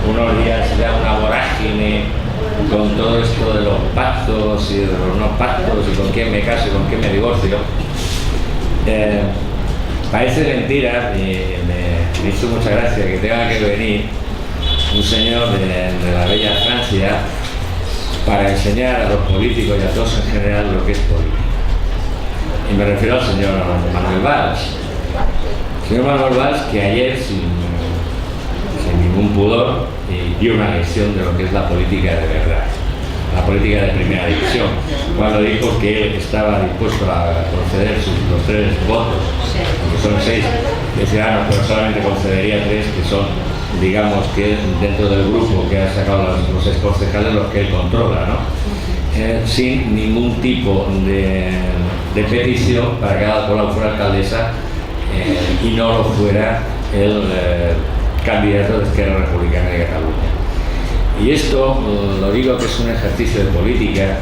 unos días ya una vorágine con todo esto de los pactos y de los no pactos y con quién me caso y con quién me divorcio. Parece mentira y me hizo mucha gracia que tenga que venir un señor de la bella Francia para enseñar a los políticos y a todos en general lo que es política. Y me refiero al señor Manuel Valls. El señor Manuel Valls, que ayer, sin ningún pudor, dio una lección de lo que es la política de verdad, la política de primera división, cuando dijo que él estaba dispuesto a conceder los 3 votos, que son 6 de Ciudadanos, pero solamente concedería 3, que son, digamos, que dentro del grupo que ha sacado los exconcejales, los que él controla, ¿no? Sin ningún tipo de petición para que Ada Colau fuera alcaldesa y no lo fuera el candidato de Esquerra Republicana de Cataluña. Y esto lo digo que es un ejercicio de política,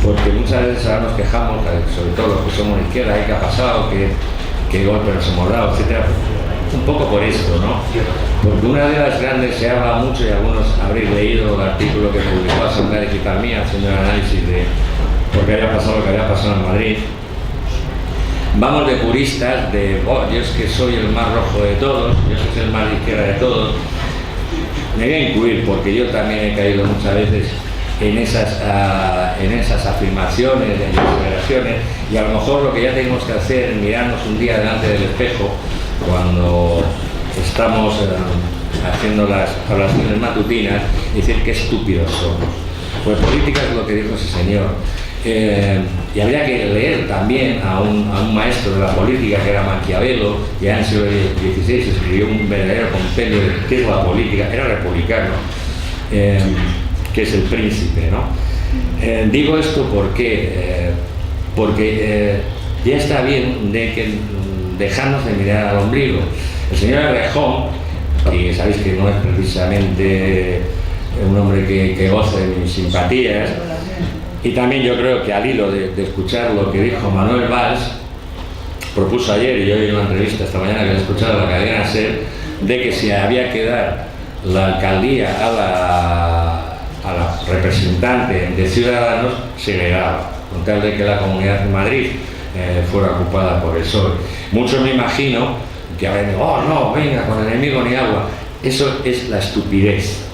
porque muchas veces ahora nos quejamos, sobre todo los que somos de izquierda, ¿qué ha pasado? ¿Qué golpe nos hemos dado? Etcétera. Un poco por esto, ¿no? Porque una de las grandes, se habla mucho, y algunos habréis leído el artículo que publicó Asamblea Digital Mía, haciendo un análisis de por qué había pasado lo que había pasado en Madrid. Vamos de puristas, de yo es que soy el más rojo de todos, yo soy el más de izquierda de todos. Me voy a incluir porque yo también he caído muchas veces en esas afirmaciones, en esas declaraciones, y a lo mejor lo que ya tenemos que hacer es mirarnos un día delante del espejo cuando estamos haciendo las hablaciones matutinas y decir qué estúpidos somos. Pues política es lo que dijo ese señor. Y habría que leer también a un maestro de la política que era Maquiavelo, que ya en el siglo XVI escribió un verdadero compendio de qué es la política, era republicano, que es el príncipe, ¿no? Digo esto porque ya está bien de que dejarnos de mirar al ombligo. El señor Errejón, que sabéis que no es precisamente un hombre que goce de mis simpatías, y también yo creo que al hilo de escuchar lo que dijo Manuel Valls, propuso ayer, y yo oí una entrevista esta mañana que he escuchado en la cadena SER, de que si había que dar la alcaldía a la representante de Ciudadanos, se le daba, con tal de que la Comunidad de Madrid fuera ocupada por el PSOE. Muchos me imagino que habrán dicho, oh no, venga, con el enemigo ni agua. Eso es la estupidez.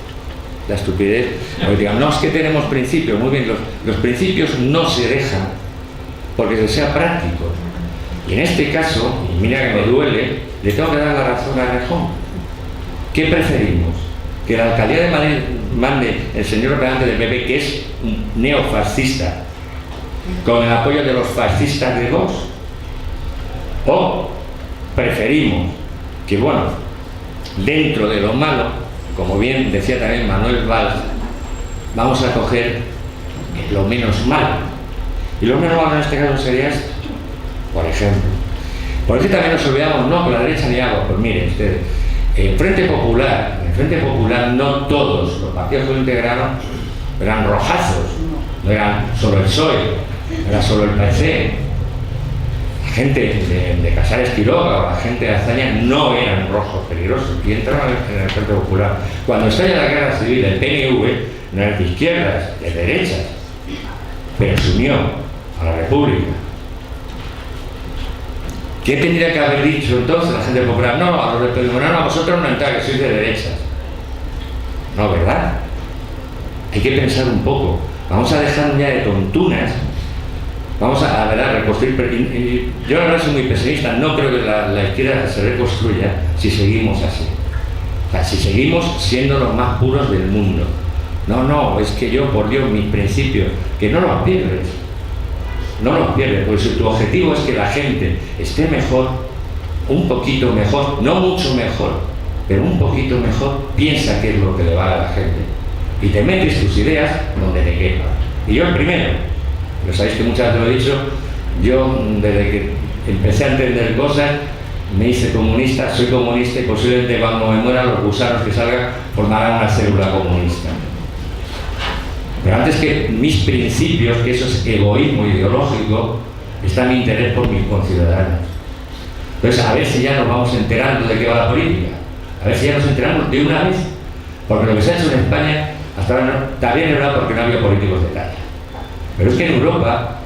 La estupidez, porque digan, no, es que tenemos principios. Muy bien, los principios no se dejan porque se sea práctico. Y en este caso, y mira que me duele, le tengo que dar la razón a Errejón. ¿Qué preferimos? ¿Que la alcaldía de Madrid mande el señor representante del PP, que es un neofascista, con el apoyo de los fascistas de Vox? ¿O preferimos que, bueno, dentro de lo malo, como bien decía también Manuel Valls, vamos a coger lo menos malo? Y lo menos malo en este caso sería esto, por ejemplo. Por eso también nos olvidamos, no, con la derecha ni agua. Pues miren ustedes, el Frente Popular no todos los partidos que lo integraron eran rojazos, no eran solo el PSOE, era solo el PC. La gente de Casares Quiroga o la gente de Azaña no eran rojos peligrosos y entraban en el Frente Popular. Cuando estalla la guerra civil, el PNV no era de izquierdas, de derechas, pero se unió a la República. ¿Qué tendría que haber dicho entonces la gente popular? No, a los republicanos, a vosotros no entráis, que sois de derechas. No, ¿verdad? Hay que pensar un poco. Vamos a dejar ya de tontunas. Vamos a verdad, reconstruir. Yo ahora soy muy pesimista, no creo que la izquierda se reconstruya si seguimos así. O sea, si seguimos siendo los más puros del mundo. No, es que yo, por Dios, mis principios, que no los pierdes. No los pierdes, porque si tu objetivo es que la gente esté mejor, un poquito mejor, no mucho mejor, pero un poquito mejor, piensa qué es lo que le va a la gente. Y te metes tus ideas donde te quepan. Y yo el primero. Pero sabéis que muchas veces lo he dicho, yo desde que empecé a entender cosas, me hice comunista, soy comunista y posiblemente cuando me mueran los gusanos que salgan formarán una célula comunista. Pero antes que mis principios, que eso es egoísmo ideológico, está mi interés por mis conciudadanos. Entonces, a ver si ya nos vamos enterando de qué va la política, a ver si ya nos enteramos de una vez Porque lo que se ha hecho en España hasta ahora también era porque no había políticos de talla. Pero es que en Europa,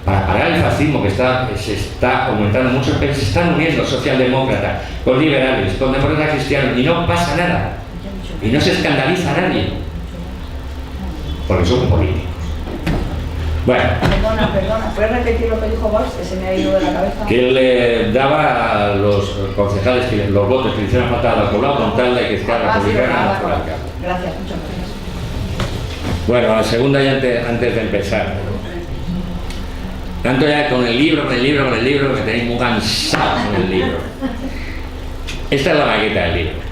para parar el fascismo que se está aumentando en muchos países, se están uniendo socialdemócratas con liberales, con demócratas cristianos, y no pasa nada. Y no se escandaliza a nadie. Porque son políticos. Bueno. Perdona, ¿puedes repetir lo que dijo Valls, que se me ha ido de la cabeza? Que él le daba a los concejales los votos que le hicieron falta al poblado con tal de que Esquerra Republicana no fuera al cabo. Gracias, muchas gracias. Bueno, la segunda ya antes de empezar. Tanto ya con el libro, que tenéis muy cansados con el libro. Esta es la maqueta del libro.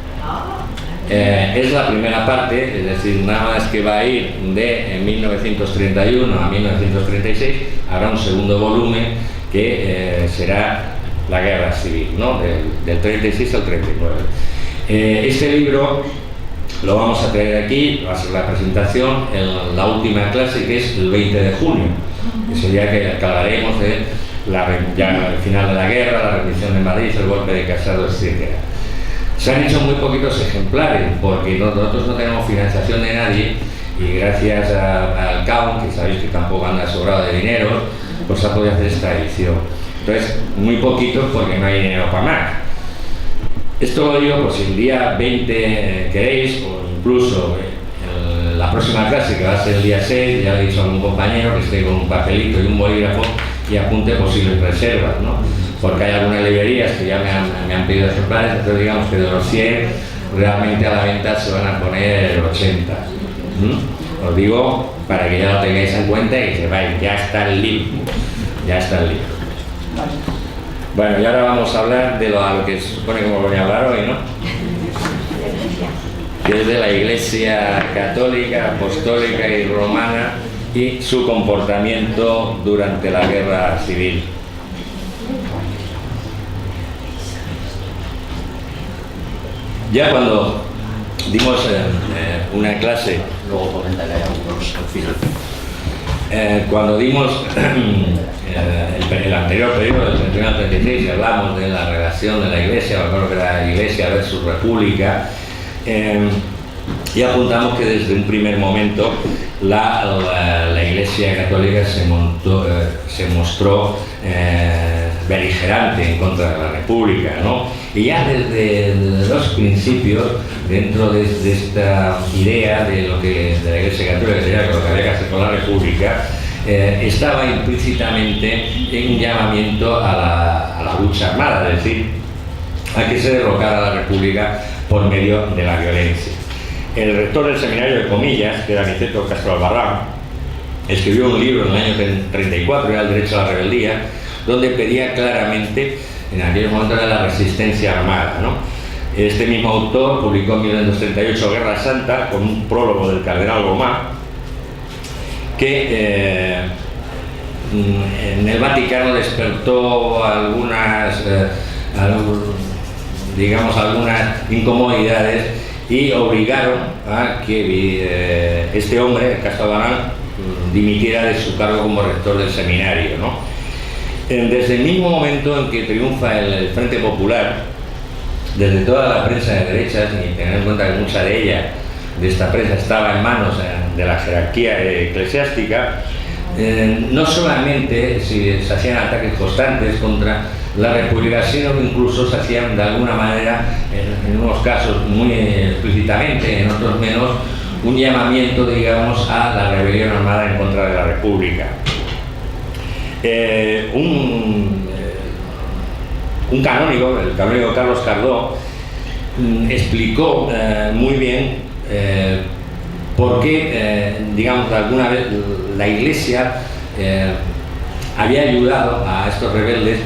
Es la primera parte, es decir, nada más que va a ir de 1931 a 1936, habrá un segundo volumen que será la Guerra Civil, ¿no? Del 36 al 39. Este libro lo vamos a traer aquí, va a ser la presentación en la última clase, que es el 20 de junio, que sería que hablaremos de ya el final de la guerra, la rendición de Madrid, el golpe de Casado, etc. Se han hecho muy poquitos ejemplares porque nosotros no tenemos financiación de nadie, y gracias al CAUN, que sabéis que tampoco anda sobrado de dinero, pues ha podido hacer esta edición. Entonces, muy poquitos porque no hay dinero para más. Esto lo digo, pues si el día 20 queréis, o incluso la próxima clase, que va a ser el día 6, ya le he dicho a algún compañero que esté con un papelito y un bolígrafo y apunte posibles reservas, ¿no? Porque hay algunas librerías que ya me han pedido ejemplares, entonces digamos que de los 100, realmente a la venta se van a poner 80. Os digo para que ya lo tengáis en cuenta y que sepáis, ya está el libro. Ya está el libro. Bueno, y ahora vamos a hablar de a lo que se supone que voy a hablar hoy, ¿no? Que es de la Iglesia católica, apostólica y romana y su comportamiento durante la Guerra Civil. Ya cuando dimos una clase, luego comentaré algunos al final, cuando dimos el anterior periodo, del 31 al 36, y hablamos de la relación de la Iglesia, me acuerdo que era la Iglesia versus República, y apuntamos que desde un primer momento la Iglesia católica se mostró beligerante en contra de la República, ¿no? Y ya desde los principios, dentro de esta idea de lo que de la Iglesia católica sería lo que había que hacer con la República, estaba implícitamente en un llamamiento a la lucha armada, es decir, a que se derrocara la República por medio de la violencia. El rector del seminario de Comillas, que era Aniceto Castro Albarrán, escribió un libro en el año 34, era El derecho a la rebeldía, donde pedía claramente, en aquellos momentos, la resistencia armada, ¿no? Este mismo autor publicó en 1938 Guerra Santa, con un prólogo del cardenal Gomá, que en el Vaticano despertó algunas incomodidades y obligaron a que este hombre, Castro Albarrán, dimitiera de su cargo como rector del seminario, ¿no? Desde el mismo momento en que triunfa el Frente Popular, desde toda la prensa de derechas, y tener en cuenta que mucha de ella, de esta prensa, estaba en manos de la jerarquía eclesiástica, no solamente se hacían ataques constantes contra la República, sino que incluso se hacían de alguna manera, en unos casos muy explícitamente, en otros menos, un llamamiento, digamos, a la rebelión armada en contra de la República. Un canónigo, el canónigo Carlos Cardó, explicó muy bien por qué, digamos, alguna vez la Iglesia había ayudado a estos rebeldes,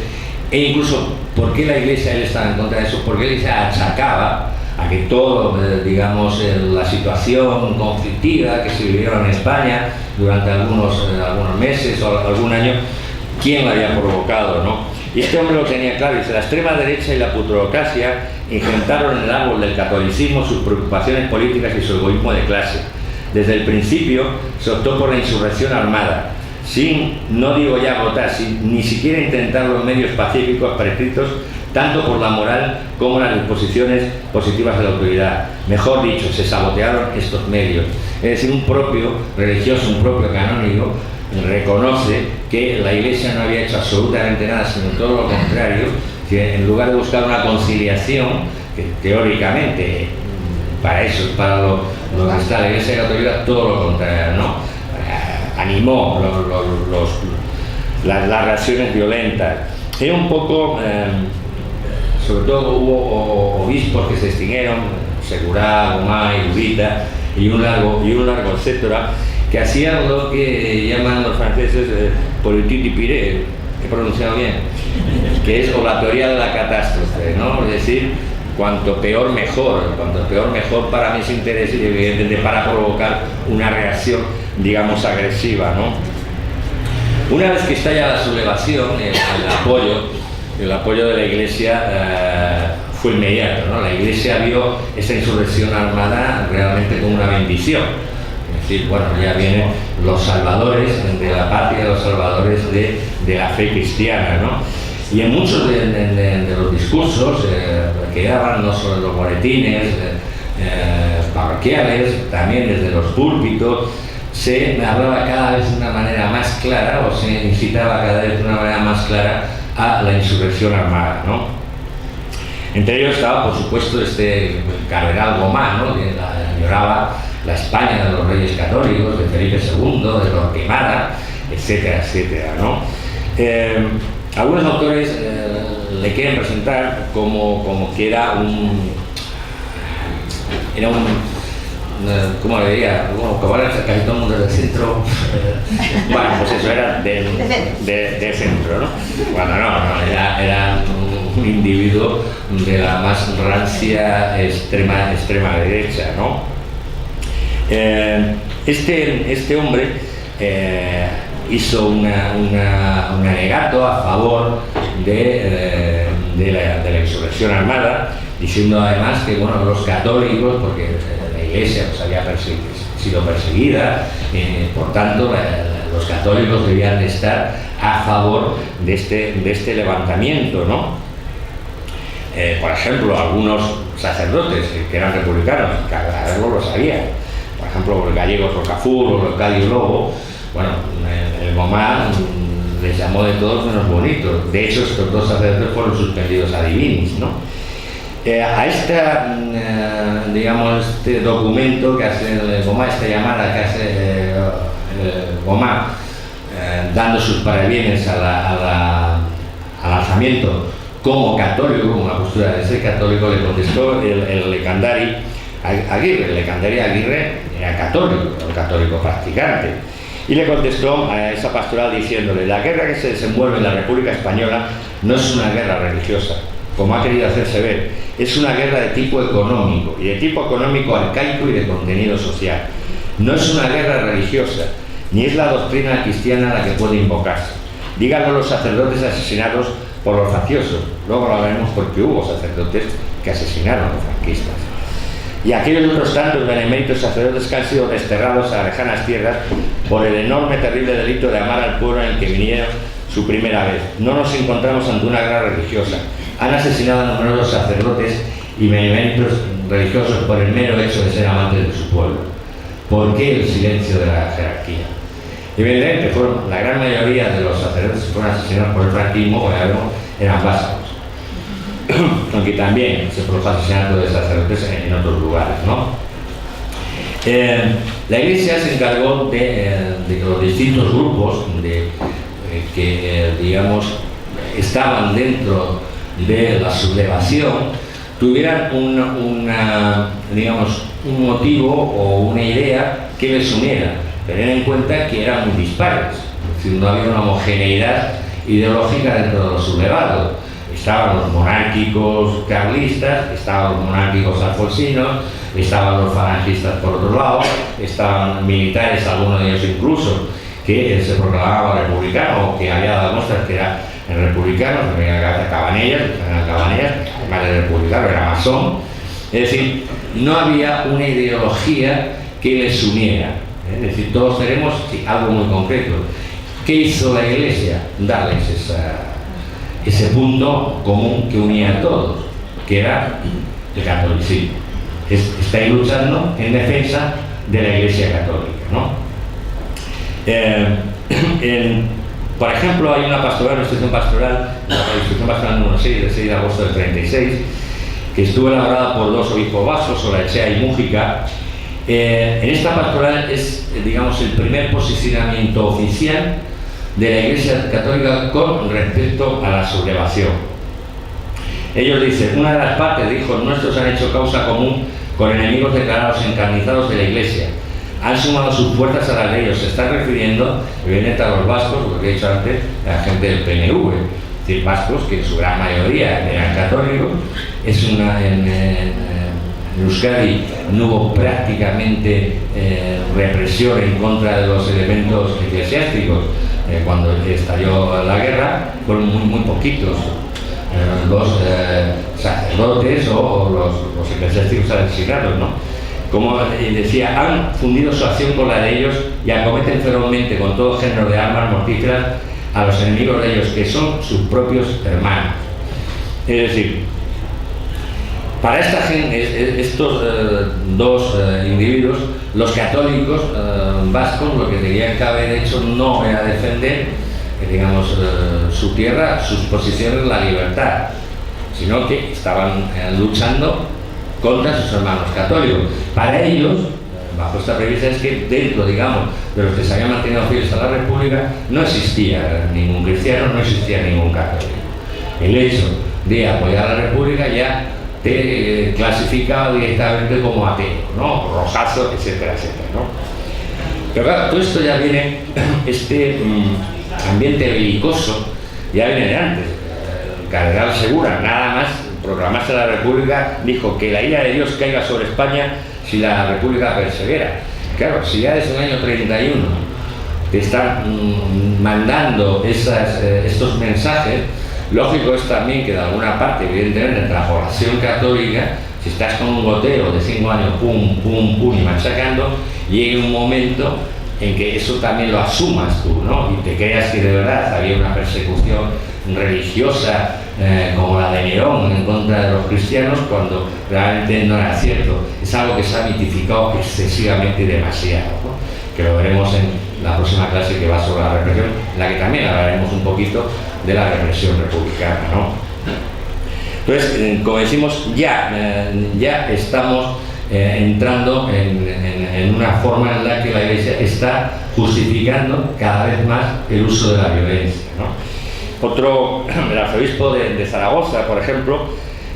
e incluso por qué la Iglesia, él estaba en contra de eso, porque la Iglesia achacaba a que todo, digamos, la situación conflictiva que se vivieron en España durante algunos meses o algún año, quién la había provocado, ¿no? Y este hombre lo tenía claro, dice: la extrema derecha y la plutocracia ingentaron en el árbol del catolicismo sus preocupaciones políticas y su egoísmo de clase. Desde el principio se optó por la insurrección armada, sin, no digo ya votar, sin ni siquiera intentar los medios pacíficos prescritos tanto por la moral como las disposiciones positivas de la autoridad. Mejor dicho, se sabotearon estos medios. Es decir, un propio religioso, un propio canónigo, reconoce que la Iglesia no había hecho absolutamente nada, sino todo lo contrario, que en lugar de buscar una conciliación, que teóricamente para eso es para lo que está la Iglesia Católica, todo lo contrario, ¿no? Animó las reacciones violentas. Era un poco, sobre todo hubo obispos que se extinguieron, Segurá, Gomá, Irurita y un largo etcétera, que hacían lo que llaman los franceses politique pire, he pronunciado bien, que es o la teoría de la catástrofe, ¿no? Es decir, cuanto peor mejor para mis intereses y evidentemente para provocar una reacción, digamos, agresiva, ¿no? Una vez que estalla la sublevación, el apoyo de la Iglesia fue inmediato, ¿no? La Iglesia vio esa insurrección armada realmente como una bendición. Es decir, bueno, ya vienen los salvadores de la patria, los salvadores de la fe cristiana, ¿no? Y en muchos de los discursos que daban, no solo en los boletines parroquiales, también desde los púlpitos, se hablaba cada vez de una manera más clara, o se incitaba cada vez de una manera más clara a la insurrección armada, ¿no? Entre ellos estaba, por supuesto, este cardenal Gomá, ¿no? Que añoraba la España de los reyes católicos, de Felipe II, de Torquemada, etcétera, etcétera, ¿no? Algunos autores le quieren presentar como que era un ¿cómo le diría? Bueno, que ahora casi todo el mundo del centro, bueno, pues eso era de centro, ¿no? Bueno, no, era un individuo de la más rancia extrema derecha, ¿no? Este hombre hizo un alegato a favor de la insurrección armada, diciendo además que, bueno, los católicos, porque la Iglesia pues, había sido perseguida, por tanto los católicos debían de estar a favor de este levantamiento, ¿no? Por ejemplo, algunos sacerdotes que eran republicanos, cada vez lo sabían, por ejemplo, los gallegos Rocafur o los Cádiz Lobo, bueno, el Gomá les llamó de todos menos bonitos. De hecho, estos dos sacerdotes fueron suspendidos a divinis, ¿no? A digamos, este documento que hace el Gomá, esta llamada que hace el Gomá, dando sus parabienes al alzamiento como católico, como una postura de ser católico, le contestó el Lecandari Aguirre. El Lecandari Aguirre era católico practicante, y le contestó a esa pastoral diciéndole: la guerra que se desenvuelve en la República Española no es una guerra religiosa, como ha querido hacerse ver, es una guerra de tipo económico, y de tipo económico arcaico y de contenido social. No es una guerra religiosa, ni es la doctrina cristiana la que puede invocarse. Díganlo los sacerdotes asesinados por los facciosos, luego lo veremos porque hubo sacerdotes que asesinaron a los franquistas. Y aquellos otros tantos beneméritos sacerdotes que han sido desterrados a lejanas tierras por el enorme, terrible delito de amar al pueblo en el que vinieron su primera vez. No nos encontramos ante una guerra religiosa. Han asesinado a numerosos sacerdotes y beneméritos religiosos por el mero hecho de ser amantes de su pueblo. ¿Por qué el silencio de la jerarquía? Evidentemente, la gran mayoría de los sacerdotes que fueron asesinados por el franquismo, como ya vemos, eran vástagos. Aunque también se produjo asesinato de sacerdotes en otros lugares, ¿no? La Iglesia se encargó de que los distintos grupos que digamos estaban dentro de la sublevación tuvieran digamos, un motivo o una idea que les uniera. Tener en cuenta que eran muy dispares, es decir, no había una homogeneidad ideológica dentro de los sublevados. Estaban los monárquicos carlistas, estaban los monárquicos alfonsinos, estaban los falangistas por otro lado, estaban militares, algunos de ellos incluso, que se proclamaban republicanos, o que había dado muestras que eran republicanos, Cabanellas, además de republicano, era masón. Es decir, no había una ideología que les uniera. Es decir, todos tenemos algo muy concreto. ¿Qué hizo la Iglesia? Darles ese punto común que unía a todos, que era el catolicismo. Estáis luchando en defensa de la Iglesia Católica, ¿no? Por ejemplo, hay una pastoral, una instrucción pastoral, la instrucción pastoral número 6, del 6 de agosto del 36, que estuvo elaborada por dos obispos vascos, Olaechea y Mújica. En esta pastoral es, digamos, el primer posicionamiento oficial de la Iglesia Católica con respecto a la sublevación. Ellos dicen: una de las partes de hijos nuestros han hecho causa común con enemigos declarados encarnizados de la Iglesia. Han sumado sus fuerzas a las de ellos. Se están refiriendo, evidentemente, a los vascos, lo que he dicho antes, a la gente del PNV, es decir, vascos que en su gran mayoría eran católicos. En Euskadi no hubo prácticamente represión en contra de los elementos eclesiásticos. Cuando estalló la guerra, fueron muy poquitos los sacerdotes o los eclesiásticos asesinados, ¿no? Como decía, han fundido su acción con la de ellos y acometen ferozmente con todo género de armas mortíferas a los enemigos de ellos, que son sus propios hermanos. Es decir, para esta gente, estos dos individuos, los católicos vascos, lo que tenían que haber hecho no era defender, digamos, su tierra, sus posiciones, la libertad, sino que estaban luchando contra sus hermanos católicos. Para ellos, bajo esta premisa, es que dentro, digamos, de los que se habían mantenido fieles a la República, no existía ningún cristiano, no existía ningún católico. El hecho de apoyar a la República ya te clasificaba directamente como ateo, ¿no? Rojazo, etcétera, etcétera, ¿no? Pero claro, todo esto ya viene, este ambiente belicoso, ya viene de antes. El cardenal Segura, nada más proclamarse la República, dijo que la ira de Dios caiga sobre España si la República persevera. Claro, si ya desde el año 31 te están mandando estos mensajes, lógico es también que de alguna parte, evidentemente, entre la población católica, si estás con un goteo de 5 años, pum, pum, pum, y machacando, llegue un momento en que eso también lo asumas tú, ¿no? Y te creas que de verdad había una persecución religiosa como la de Nerón en contra de los cristianos, cuando realmente no era cierto. Es algo que se ha mitificado excesivamente y demasiado, ¿no? Que lo veremos en la próxima clase, que va sobre la represión, en la que también hablaremos un poquito de la represión republicana, ¿no? Entonces, como decimos, ya estamos entrando en una forma en la que la Iglesia está justificando cada vez más el uso de la violencia, ¿no? El arzobispo de Zaragoza, por ejemplo,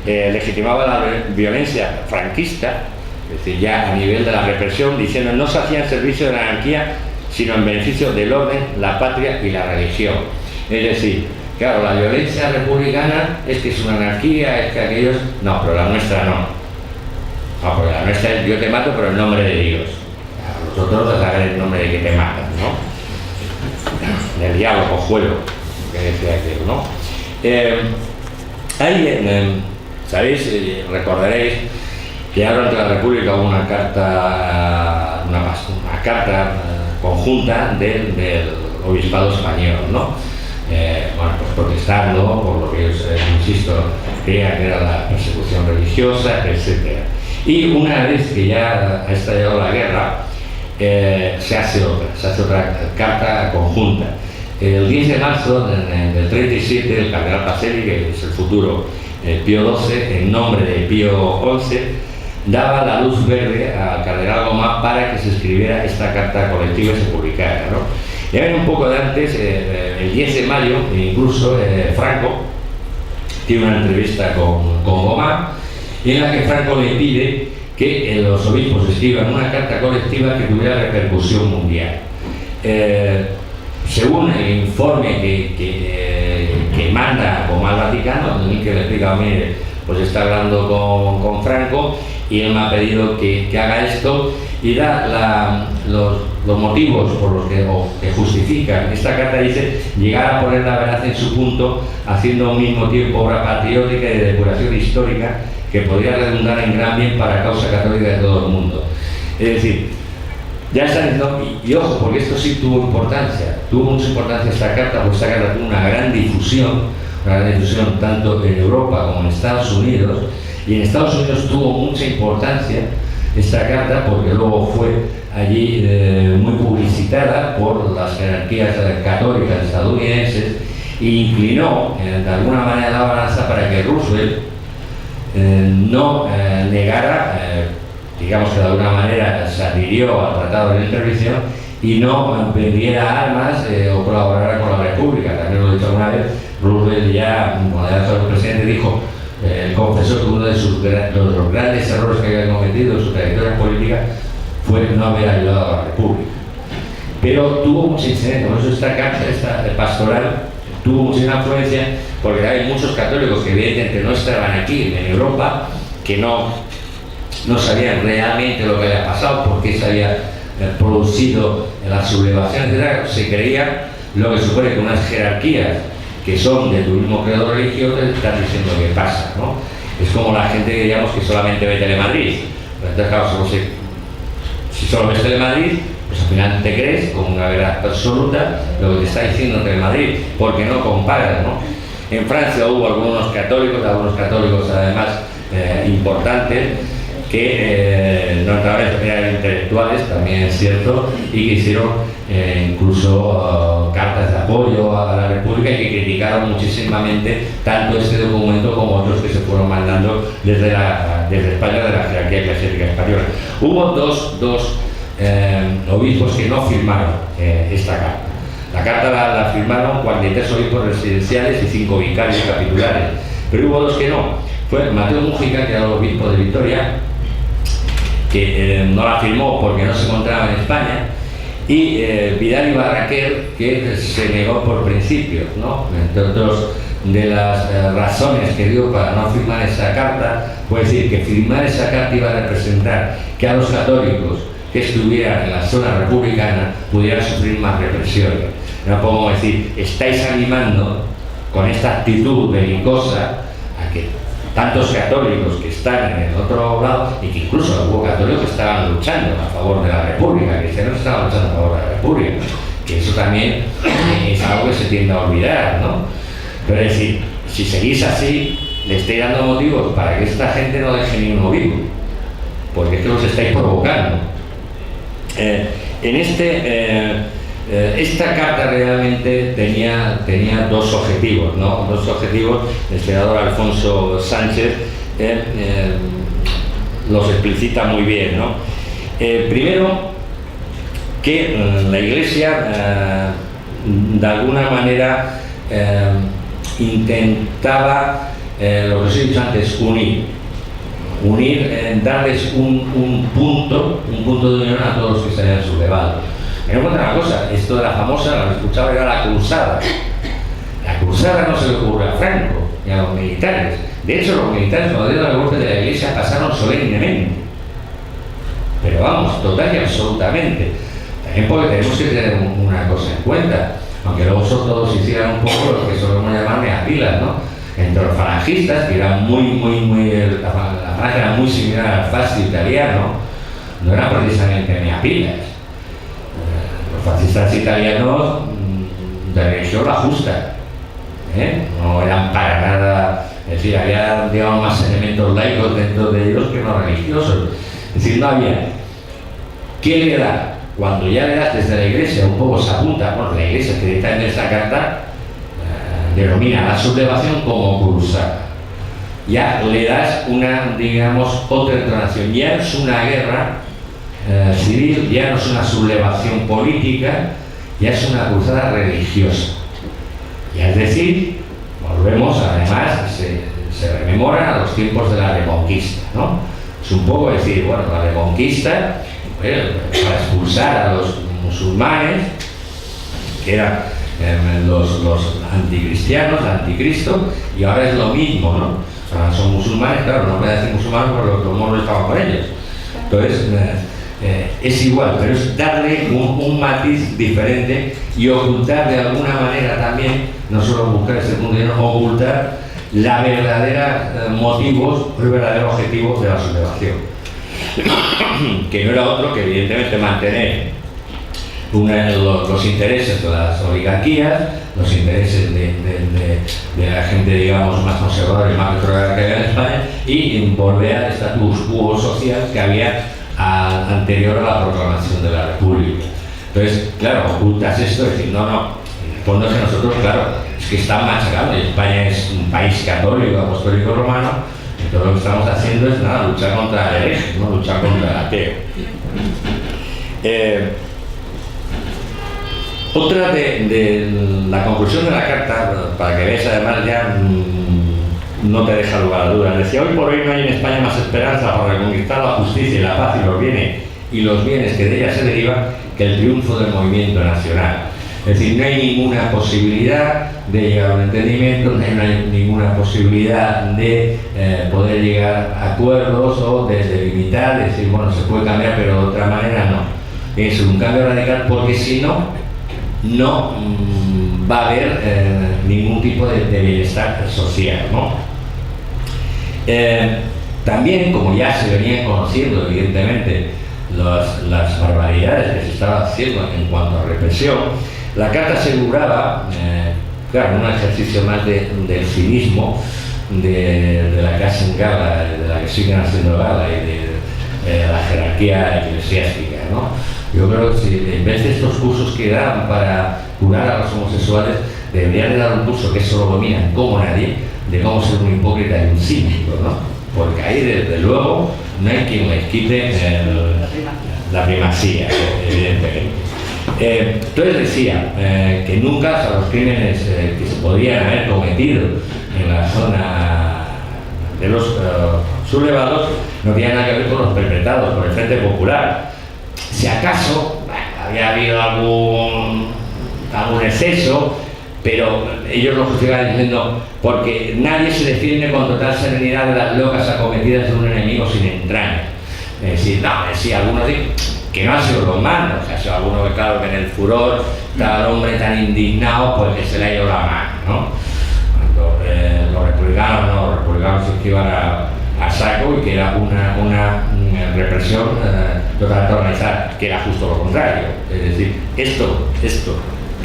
legitimaba la violencia franquista, es decir, ya a nivel de la represión, diciendo: no se hacía en servicio de la anarquía, sino en beneficio del orden, la patria y la religión. Es decir, claro, la violencia republicana es que es una anarquía, es que aquellos... No, pero la nuestra no. No, porque la nuestra es: yo te mato, pero en nombre de Dios. Los otros a saber el nombre de que te matan, ¿no? Del diablo, cojuelo, que decía aquello, ¿no? ¿Sabéis? Recordaréis que ahora durante la República hubo una carta conjunta del obispado español, ¿no? Bueno, pues protestando por lo que ellos, insisto, creían que era la persecución religiosa, etc. Y una vez que ya ha estallado la guerra, se hace otra carta conjunta. El 10 de marzo del 37, el cardenal Pacelli, que es el futuro Pío XII, en nombre de Pío XI, daba la luz verde al cardenal Gomá para que se escribiera esta carta colectiva y se publicara, ¿no? Ya ven un poco de antes, el 10 de mayo, incluso Franco tiene una entrevista con Gomá, en la que Franco le pide que los obispos escriban una carta colectiva que tuviera repercusión mundial. Según el informe que manda Gomá al Vaticano, en el que le explica: mire, pues está hablando con Franco y él me ha pedido que haga esto, y da los motivos por los que justifican esta carta. Dice: llegar a poner la verdad en su punto, haciendo al mismo tiempo obra patriótica y de depuración histórica que podría redundar en gran bien para la causa católica de todo el mundo. Es decir, ya están diciendo, y ojo, porque esto sí tuvo importancia, tuvo mucha importancia esta carta, porque esta carta tuvo una gran difusión, una gran difusión tanto en Europa como en Estados Unidos, y en Estados Unidos tuvo mucha importancia esta carta porque luego fue allí muy publicitada por las jerarquías católicas estadounidenses e inclinó de alguna manera la balanza para que Roosevelt no negara, digamos que de alguna manera se adhirió al Tratado de Intervención y no vendiera armas o colaborara con la República. También lo he dicho alguna vez, Roosevelt ya, cuando era el presidente, dijo, confesó que uno de los grandes errores que había cometido en su trayectoria política fue no haber ayudado a la República. Pero tuvo mucha incidencia, por eso esta carta, esta pastoral, tuvo mucha influencia, porque hay muchos católicos que evidentemente no estaban aquí en Europa, que no sabían realmente lo que había pasado, por qué se había producido la sublevación, etc. Se creía lo que supone que unas jerarquías que son de tu mismo credo religioso están diciendo que pasa, ¿no? Es como la gente que digamos que solamente ve Telemadrid. Entonces, claro, si solo ves Telemadrid, pues al final te crees con una verdad absoluta lo que te está diciendo Telemadrid, porque no comparas, ¿no? En Francia hubo algunos católicos además importantes, que no eran intelectuales, también es cierto, y que hicieron incluso cartas de apoyo a la República y que criticaron muchísimamente tanto este documento como otros que se fueron mandando desde España, de la jerarquía eclesiástica española. Hubo dos obispos que no firmaron esta carta. La carta la firmaron 43 obispos residenciales y 5 vicarios capitulares, pero hubo 2 que no. Fue Mateo Mújica, que era el obispo de Vitoria, que no la firmó porque no se encontraba en España, y Vidal y Barraquer, que se negó por principios, ¿no? Entre otros de las razones que dio para no firmar esa carta, fue decir que firmar esa carta iba a representar que a los católicos que estuvieran en la zona republicana pudieran sufrir más represiones. No podemos decir, estáis animando con esta actitud belicosa a que tantos católicos que están en el otro lado, y que incluso hubo católicos que estaban luchando a favor de la República, cristianos estaban luchando a favor de la República, que eso también es algo que se tiende a olvidar, ¿no? Pero es decir, si seguís así, le estáis dando motivos para que esta gente no deje ni uno vivo, porque es que los estáis provocando. Esta carta realmente tenía 2 objetivos, ¿no? 2 objetivos. El senador Alfonso Sánchez los explicita muy bien, ¿no? Primero, que la Iglesia de alguna manera intentaba, lo que os he dicho antes, unir, darles un punto de unión a todos los que se hayan sublevado. Me doy cuenta una cosa, esto de la famosa, lo escuchaba, era la cruzada. La cruzada no se le ocurre a Franco ni a los militares. De hecho, los militares, cuando dieron la golpe de la Iglesia, pasaron solemnemente. Pero vamos, total y absolutamente. También porque tenemos que tener una cosa en cuenta, aunque luego todos hicieran un poco lo que solemos llamar meapilas, ¿no? Entre los falangistas, que eran la falange era muy similar al fascismo italiano, no eran precisamente meapilas. Los fascistas italianos de religión la justa, no eran para nada, es decir, había, digamos, más elementos laicos dentro de ellos que no religiosos. Es decir, no había. ¿Qué le da? Cuando ya le das desde la Iglesia, un poco se apunta, bueno, la Iglesia que está en esta carta denomina la sublevación como cruzada. Ya le das una, digamos, otra entonación. Ya no es una guerra civil, ya no es una sublevación política, ya es una cruzada religiosa. Y es decir, volvemos, además, se rememoran a los tiempos de la Reconquista, ¿no? Es un poco decir, bueno, la Reconquista, para expulsar a los musulmanes, que eran los anticristianos, anticristo, y ahora es lo mismo, ¿no? Ahora son musulmanes, claro, no puede decir musulmanes porque los moros estaban con ellos. Entonces, es igual, pero es darle un matiz diferente y ocultar de alguna manera también, no solo buscar ese punto, sino ocultar la verdadera motivos, el verdadero objetivo de la sublevación, que no era otro que evidentemente mantener los intereses de las oligarquías, los intereses de la gente, digamos, más conservadora y más retrógrada que había en España, y volver al status quo social que había anterior a la proclamación de la República. Entonces, claro, ocultas esto, es decir, no, en el fondo es que nosotros, claro, es que están machacados, y España es un país católico, apostólico romano, y todo lo que estamos haciendo es nada, luchar contra el hereje, ¿no? Luchar contra el ateo. Otra de la conclusión de la carta, para que veas además ya no te deja lugar a dudas, decía: hoy por hoy no hay en España más esperanza para reconquistar la justicia y la paz y los bienes que de ella se derivan que el triunfo del movimiento nacional. Es decir, no hay ninguna posibilidad de llegar a un entendimiento, no hay ninguna posibilidad de poder llegar a acuerdos o de delimitar, decir, bueno, se puede cambiar, pero de otra manera no. Es un cambio radical, porque si no va a haber ningún tipo de bienestar social, ¿no? También, como ya se venían conociendo, evidentemente, las barbaridades que se estaban haciendo en cuanto a represión, la carta aseguraba, claro, un ejercicio más del cinismo de la que hacen gala, de la que siguen haciendo gala, y de la jerarquía eclesiástica, ¿no? Yo creo que si en vez de estos cursos que dan para curar a los homosexuales, deberían de dar un curso que eso lo dominan como nadie, de cómo ser un hipócrita y un cínico, ¿no? Porque ahí, desde luego, no hay quien les quite la primacía, evidentemente. Entonces decía que nunca los crímenes que se podrían haber cometido en la zona de los sublevados no tenían nada que ver con los perpetrados por el Frente Popular. Si acaso había habido algún exceso, pero ellos lo justifican diciendo: porque nadie se defiende con total serenidad de las locas acometidas de un enemigo sin entrañas. Es decir, algunos dicen que no ha sido los malos, o sea, ha sido alguno que, claro, que en el furor estaba el hombre tan indignado, pues que se le ha ido la mano, ¿no? Cuando los republicanos se iban a saco, y que era una represión totalmente organizada, que era justo lo contrario. Es decir, esto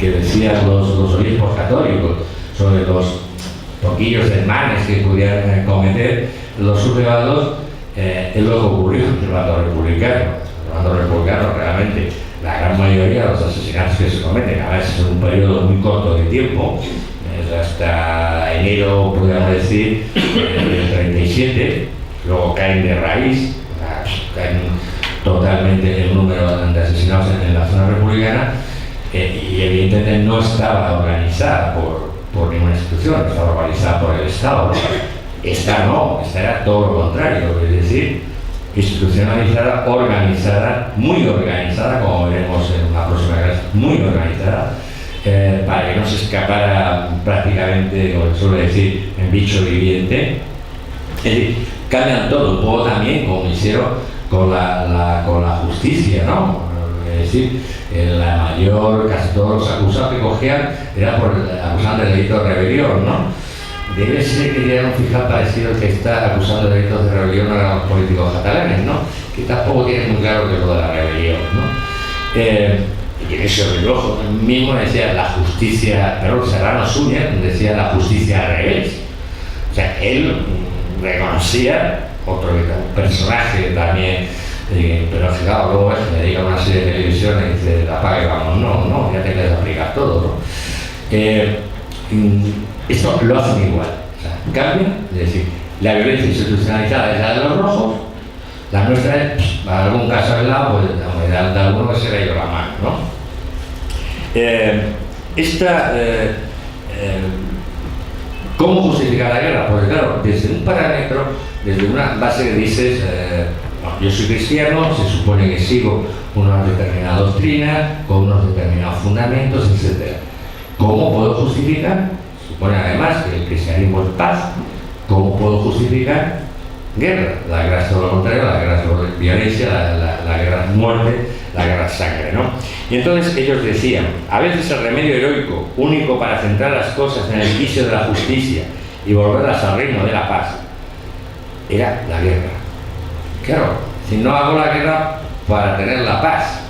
que decían los obispos católicos sobre los poquillos desmanes que pudieran cometer los sublevados, es lo que ocurrió en el bando republicano. En el bando republicano, realmente, la gran mayoría de los asesinatos que se cometen, a veces en un periodo muy corto de tiempo, hasta enero, podríamos decir, del 37, luego caen de raíz, caen totalmente el número de asesinados en la zona republicana, y evidentemente no estaba organizada por ninguna institución, no estaba organizada por el Estado. Esta era todo lo contrario, es decir, institucionalizada, organizada, muy organizada, como veremos en una próxima clase, muy organizada, para que no se escapara prácticamente, como se suele decir, en bicho viviente. Es decir, cambian todo, un poco también como hicieron con la justicia, ¿no? Es decir, casi todos los acusados que cogían eran acusados de delito de rebelión, ¿no? Debe ser que ya un fiscal parecido que está acusando de delitos de rebelión a los políticos catalanes, ¿no? Que tampoco tiene muy claro que es lo de la rebelión, ¿no? Y en ese reloj mismo decía la justicia, Serrano Suñer decía la justicia al revés. O sea, él reconocía otro personaje también, pero fijaos, luego le dedica a una serie de televisión y dice: apaga y vamos. No, ya te quieres aplicar todo, ¿no? Esto lo hacen igual, o sea, cambian, es decir, la violencia institucionalizada es la de los rojos, la nuestra es, para algún caso al lado, pues de alguno que se le ha ido la mano, ¿no? ¿Cómo justificar la guerra? Porque claro, desde un parámetro, desde una base que dices, yo soy cristiano, se supone que sigo una determinada doctrina, con unos determinados fundamentos, etc. ¿Cómo puedo justificar? Supone además que el cristianismo es paz. ¿Cómo puedo justificar guerra? La guerra es todo lo contrario, la guerra es violencia, la guerra es muerte, la guerra es sangre, ¿no? Y entonces ellos decían: a veces el remedio heroico, único para centrar las cosas en el quicio de la justicia y volverlas al reino de la paz, era la guerra. Claro, si no hago la guerra para tener la paz,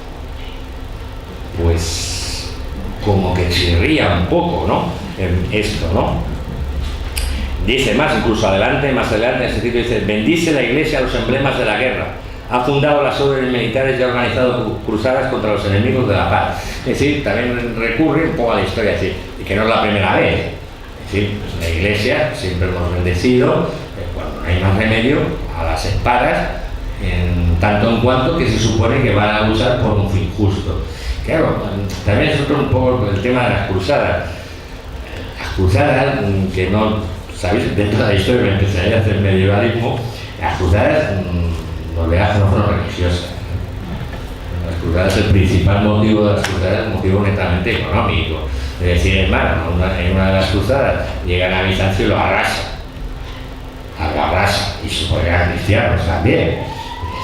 pues como que chirría un poco, ¿no? En esto, ¿no? Dice más, incluso adelante, más adelante, en ese sitio dice: bendice la Iglesia los emblemas de la guerra, ha fundado las órdenes militares y ha organizado cruzadas contra los enemigos de la paz. Es decir, también recurre un poco a la historia, es decir, y que no es la primera vez. Es decir, pues la Iglesia siempre hemos bendecido, cuando no hay más remedio, a las espadas, en tanto en cuanto que se supone que van a luchar por un fin justo. Claro, también es otro un poco el tema de las cruzadas. Las cruzadas, que no, sabéis, dentro de la historia me empezaría a hacer medievalismo, las cruzadas no fueron religiosas. Las cruzadas, el principal motivo de las cruzadas es un motivo netamente económico. Es decir, hermano, en una de las cruzadas llegan a Bizancio y lo arrasan. Y suponen a cristianos también.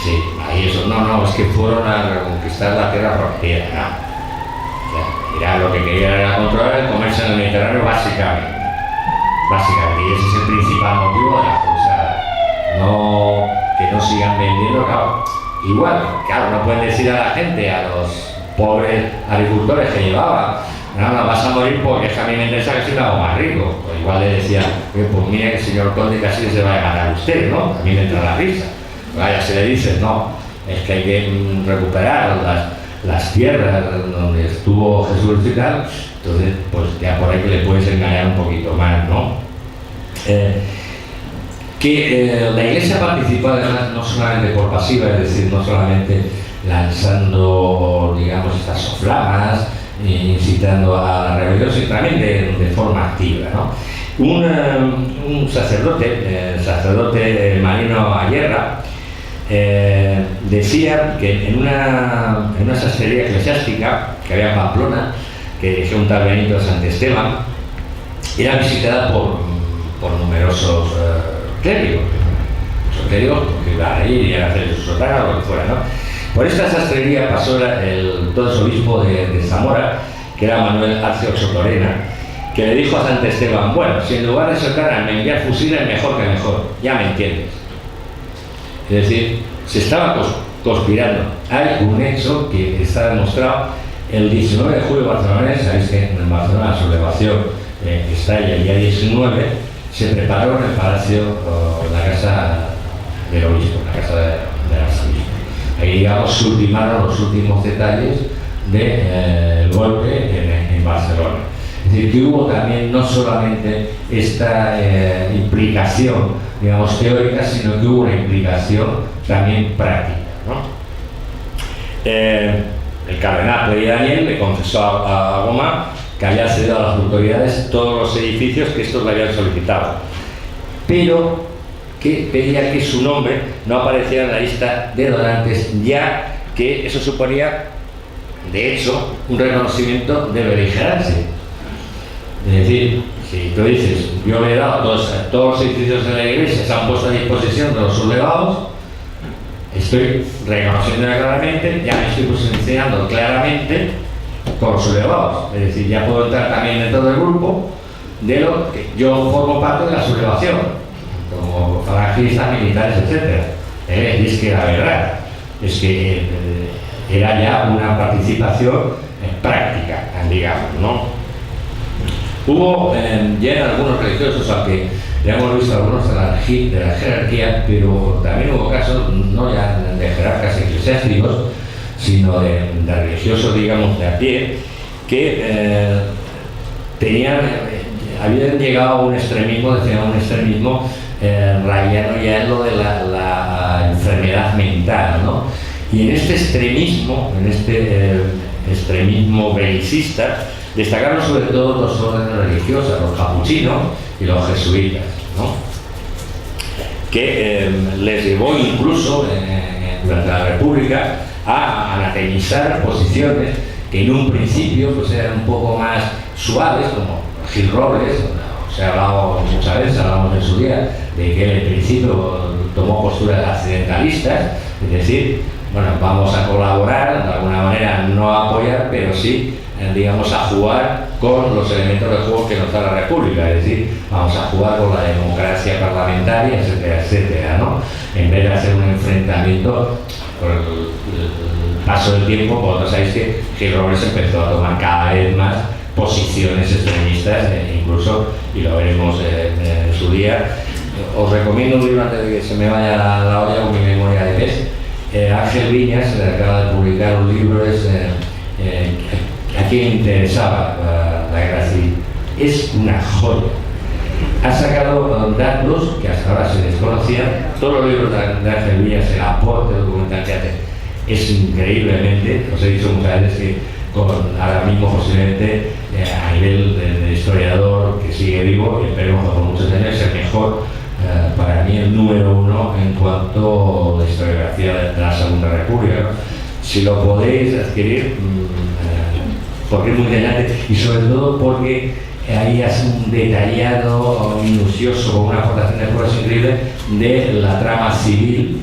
Sí, ahí eso, es que fueron a reconquistar la tierra prometida, no. O sea, lo que querían era controlar el comercio en el Mediterráneo básicamente, y ese es el principal motivo de las cruzadas. No, que no sigan vendiendo, claro. Igual, claro, no pueden decir a la gente, a los pobres agricultores que llevaban: no, vas a morir porque es que a mí me interesa que soy algo más rico. O igual le decía: pues mire que el señor conde casi que se va a ganar usted, ¿no? A mí me entra la risa. Vaya, se le dice: no, es que hay que recuperar las tierras donde estuvo Jesús y tal. Entonces, pues ya por ahí que le puedes engañar un poquito más, ¿no? La Iglesia participó además no solamente por pasiva, es decir, no solamente lanzando, digamos, estas soflamas, incitando a la rebelión, sino también de forma activa, ¿no? Un sacerdote, el sacerdote Marino Ayerra, decía que en una sastrería eclesiástica que había en Pamplona, que dirigió un tal Benito de Santesteban, era visitada por numerosos clérigos, que iban a ir y a hacer su sotana o lo que fuera, ¿no? Por esta sastrería pasó entonces obispo de Zamora, que era Manuel Arce Ochotorena, que le dijo a Santesteban: bueno, si en lugar de sotana me enviar fusiles, mejor que mejor, ya me entiendes. Es decir, se estaba conspirando. Hay un hecho que está demostrado. El 19 de julio barcelonés, sabéis que en Barcelona la sublevación estalla el día 19, se preparó en el palacio, en la casa del obispo, en la casa del arzobispo. Ahí, digamos, se ultimaron los últimos detalles del golpe en Barcelona. Es decir, que hubo también no solamente esta implicación, digamos, teórica, sino que hubo una implicación también práctica, ¿no? El cardenal Pere Daniel le confesó a Goma que había cedido a las autoridades todos los edificios que estos le habían solicitado, pero que pedía que su nombre no apareciera en la lista de donantes, ya que eso suponía, de hecho, un reconocimiento de beligerancia. Es decir, si tú dices: yo le he dado todos los edificios de la iglesia, se han puesto a disposición de los sublevados, estoy reconociendo claramente, ya me estoy posicionando claramente con los sublevados. Es decir, ya puedo entrar también dentro del grupo de lo que yo formo parte de la sublevación, como falangistas, militares, etc. Y es que la verdad es que era ya una participación práctica, digamos, ¿no? Hubo ya en algunos religiosos, aunque ya hemos visto algunos de la jerarquía, pero también hubo casos no ya de jerarcas eclesiásticos, sino de religiosos, digamos, de a pie, que habían llegado a un extremismo, rayano ya en lo de la enfermedad mental, ¿no? Y en este extremismo belicista, destacaron sobre todo dos órdenes religiosas, los capuchinos y los jesuitas, ¿no? Que les llevó incluso durante la República a anatemizar posiciones que en un principio pues eran un poco más suaves, como Gil Robles. Se ha hablado muchas veces, hablamos en su día, de que en el principio tomó posturas accidentalistas, es decir, bueno, vamos a colaborar, de alguna manera no a apoyar, pero sí, digamos, a jugar con los elementos de juego que nos da la República, es decir, vamos a jugar con la democracia parlamentaria, etcétera, etcétera, ¿no? En vez de hacer un enfrentamiento paso del tiempo, vosotros sabéis que Gil Robles empezó a tomar cada vez más posiciones extremistas, incluso, y lo veremos en su día. Os recomiendo un libro antes de que se me vaya la olla con mi memoria de vez. Ángel Viñas acaba de publicar un libro, a quien interesaba la guerra civil. Es una joya. Ha sacado datos que hasta ahora se desconocían. Todos los libros de Ángel Viñas, el aporte documental que hace es increíblemente, os he dicho muchas veces que ahora mismo posiblemente a nivel de historiador que sigue vivo, y esperemos por muchos años, es el mejor, para mí el número uno en cuanto a la historiografía de la Segunda República, ¿no? Si lo podéis adquirir, porque es muy interesante, y sobre todo porque ahí hace un detallado, minucioso, con una aportación de pruebas increíble de la trama civil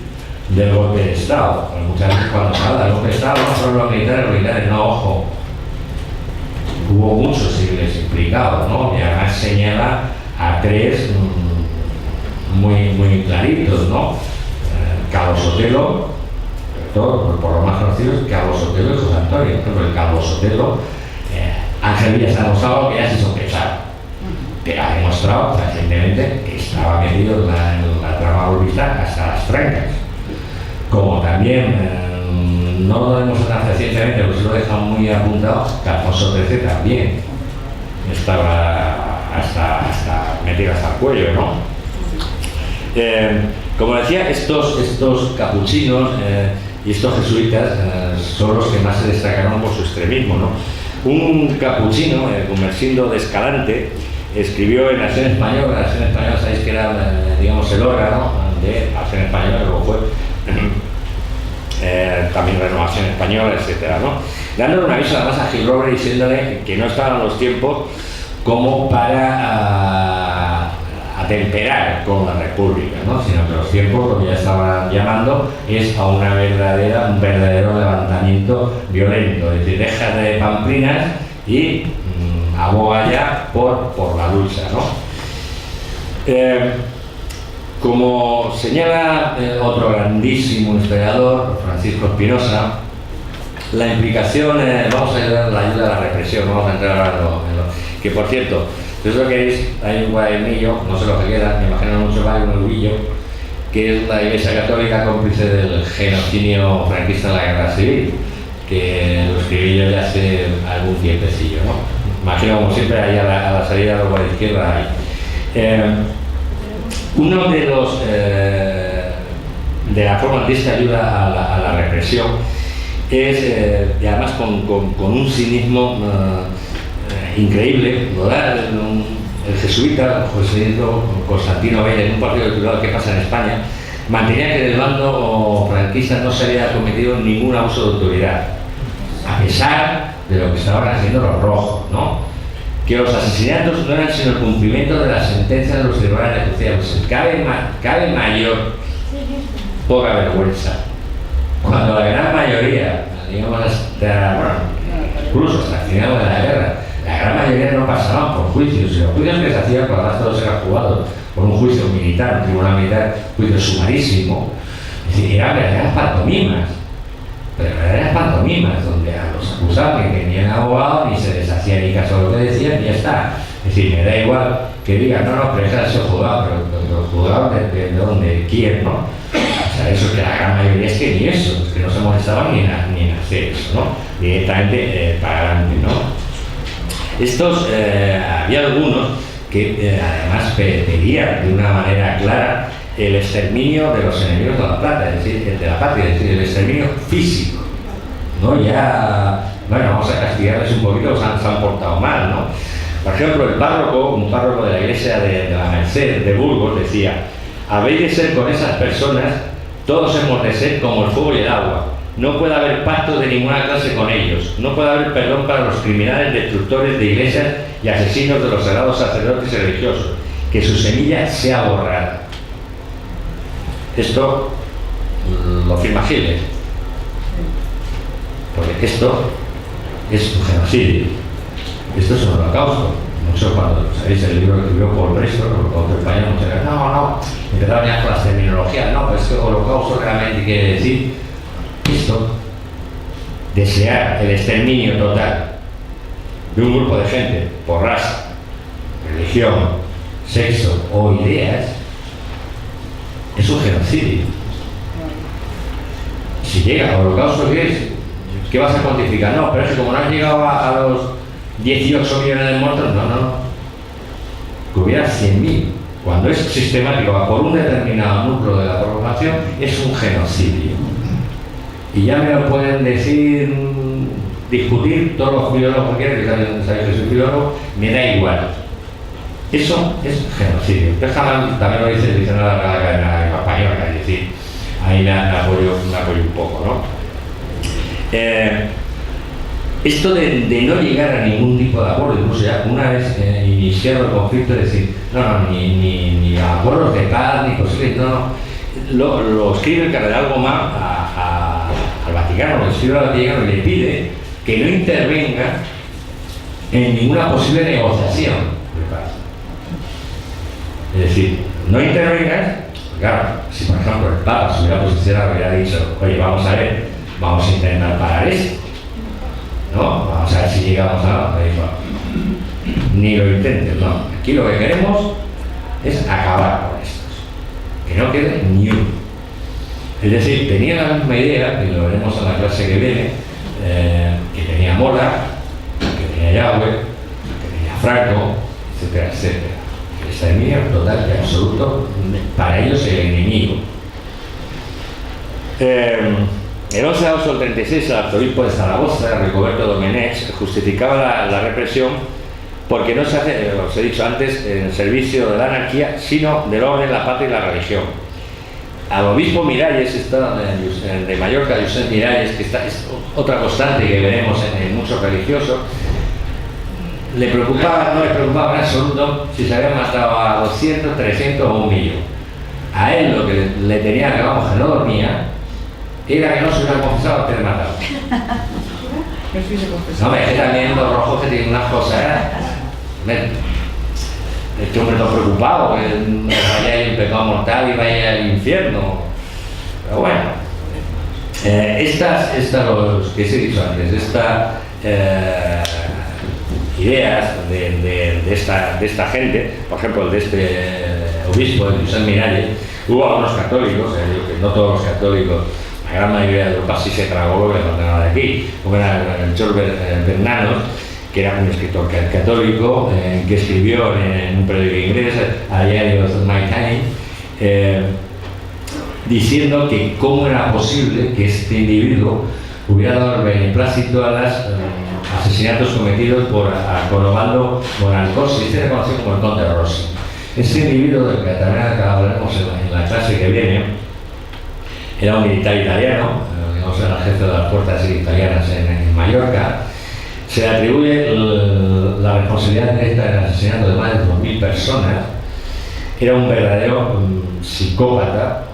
del golpe de Estado. Porque muchas veces cuando se habla del golpe de Estado, no solo los militares, no, ojo, hubo muchos civiles implicados, ¿no? Y además señala a tres muy claritos, ¿no? Cabo Sotelo, por lo más conocidos, Cabo Sotelo y José Antonio. Pero el Cabo Sotelo, Ángel Viñas ha demostrado que ya se sospechaba, pero ha demostrado recientemente que estaba metido en la trama golpista hasta las trancas. Como también, no lo demuestra recientemente, pero sí lo deja muy apuntado, que Alfonso XIII también estaba hasta metido hasta el cuello, ¿no? Como decía, estos capuchinos y estos jesuitas son los que más se destacaron por su extremismo, ¿no? Un capuchino, Gumersindo de Escalante, escribió en Acción Española. Acción Española, sabéis que era, digamos, el órgano de Acción Española, que luego fue también Renovación Española, etcétera, ¿no? Dándole un aviso además a Gil Robles, diciéndole que no estaban los tiempos como para atemperar con la República, ¿no? Sino que los tiempos, lo que ya estaban llamando, es a un verdadero levantamiento violento. Es decir, deja de pamplinas y aboga ya por la lucha, ¿no? Como señala otro grandísimo historiador, Francisco Espinosa, la implicación, vamos a ayudar la ayuda a la represión, vamos a entrar ahora en lo que, por cierto, si os lo queréis, hay un guaemillo, no sé lo que queda, me imagino mucho más, un uvillo, que es la Iglesia Católica cómplice del genocidio franquista en la Guerra Civil, que lo escribí yo ya hace algún tiempecillo, ¿no? Imagino, como siempre, ahí a la salida de la izquierda hay. Uno de los de la forma de esta ayuda a la represión es, y además con un cinismo increíble, lo da el jesuita José Constantino Bella en un partido titulado ¿Qué pasa en España? Mantenía que del bando franquista no se había cometido ningún abuso de autoridad, a pesar de lo que estaban haciendo los rojos, ¿no? Que los asesinatos no eran sino el cumplimiento de las sentencias de los tribunales de justicia. Pues cabe mayor poca vergüenza cuando la gran mayoría, digamos, incluso hasta el final de la guerra, la gran mayoría no pasaban por juicios, y los juicios que se hacían, por además todos eran jugados por un juicio militar, un tribunal militar, juicio sumarísimo, es decir, eran verdaderas pantomimas, donde a los acusados que tenían abogados ni se les hacía ni caso de lo que decían y ya está. Es decir, me da igual que digan, no, pero ese ha sido juzgado, pero los juzgados de donde quieren, ¿no? O sea, eso que la gran mayoría es que ni eso, es que no se molestaban ni en hacer eso, ¿no? Directamente para adelante, ¿no? Estos, había algunos que además pedían de una manera clara el exterminio de los enemigos de la patria, es decir, el exterminio físico, ¿no? Ya, bueno, vamos a castigarles un poquito, se han portado mal, ¿no? Por ejemplo, un párroco de la iglesia de la Merced de Burgos decía: habéis de ser con esas personas, todos hemos de ser como el fuego y el agua. No puede haber pacto de ninguna clase con ellos. No puede haber perdón para los criminales, destructores de iglesias y asesinos de los sagrados sacerdotes y religiosos. Que su semilla sea borrada. Esto lo firma Hitler. Porque esto es un genocidio. Esto es un holocausto. Mucho cuando, ¿sabéis? El libro que escribió Paul Preston, el holocausto español, muchos dicen, no, empezaron ya con las terminologías, no, pues que holocausto realmente quiere decir esto. desear el exterminio total de un grupo de gente por raza, religión, sexo o ideas, es un genocidio. Si llega al holocausto, ¿qué vas a cuantificar? No, pero es que como no has llegado a los 18 millones de muertos, no. Que hubiera 100.000. Cuando es sistemático por un determinado núcleo de la población, es un genocidio. Y ya me lo pueden decir, discutir todos los filólogos que quieran, que saben que soy filólogo, me da igual. Eso es genocidio. También lo dice el diccionario de la Academia Española, es decir, ahí me apoyo un poco, ¿no? Esto de no llegar a ningún tipo de acuerdo, incluso ya una vez iniciado el conflicto, es decir, ni acuerdos de paz, ni posibles, lo escribe el cardenal Gomá al Vaticano, lo escribe al Vaticano y le pide que no intervenga en ninguna posible negociación de paz. Es decir, no intervengas, claro, si por ejemplo el Papa se hubiera posicionado, hubiera dicho, oye, vamos a ver, vamos a intentar parar esto, ¿no? Vamos a ver si llegamos a ni lo intentes, no. Aquí lo que queremos es acabar con estos, que no quede ni uno. Es decir, tenía la misma idea, y lo veremos en la clase que viene, que tenía Mola, que tenía Yahweh, que tenía Franco, etcétera, etcétera. El exterminio total y absoluto, para ellos el enemigo. El 11 de agosto del 36, el arzobispo de Zaragoza, Rigoberto Domenech, justificaba la represión porque no se hace, os he dicho antes, en el servicio de la anarquía, sino del orden, la patria y la religión. Al obispo Miralles, de Mallorca, Josep Miralles, que es otra constante que veremos en muchos religiosos, no le preocupaba en absoluto si se habían matado a 200, 300 o 1.000.000. A él lo que le tenía que, vamos, que no dormía, era que no se hubiera confesado antes de matar. No, es que también los rojos que tienen unas cosas, este hombre está preocupado, que vaya el pecado mortal y vaya al infierno. Pero bueno, los que os he dicho antes, estas ideas de esta gente, por ejemplo, de este obispo, de Josep Miralles, hubo algunos católicos, no todos los católicos, la gran mayoría de Europa sí se tragó lo que le condenaba de aquí, como era el George Bernanos, que era un escritor católico que escribió en un periódico inglés, a diario My Time, diciendo que cómo era posible que este individuo hubiera dado el beneplácito a los asesinatos cometidos por Arconovando Bonalcosi, este era conocido como el Conde Rossi. Este individuo, del que también hablaremos en la clase que viene, era un militar italiano, digamos, era el jefe de las fuerzas italianas en Mallorca. Se le atribuye la responsabilidad directa del asesinato de más de 2.000 personas. Era un verdadero psicópata,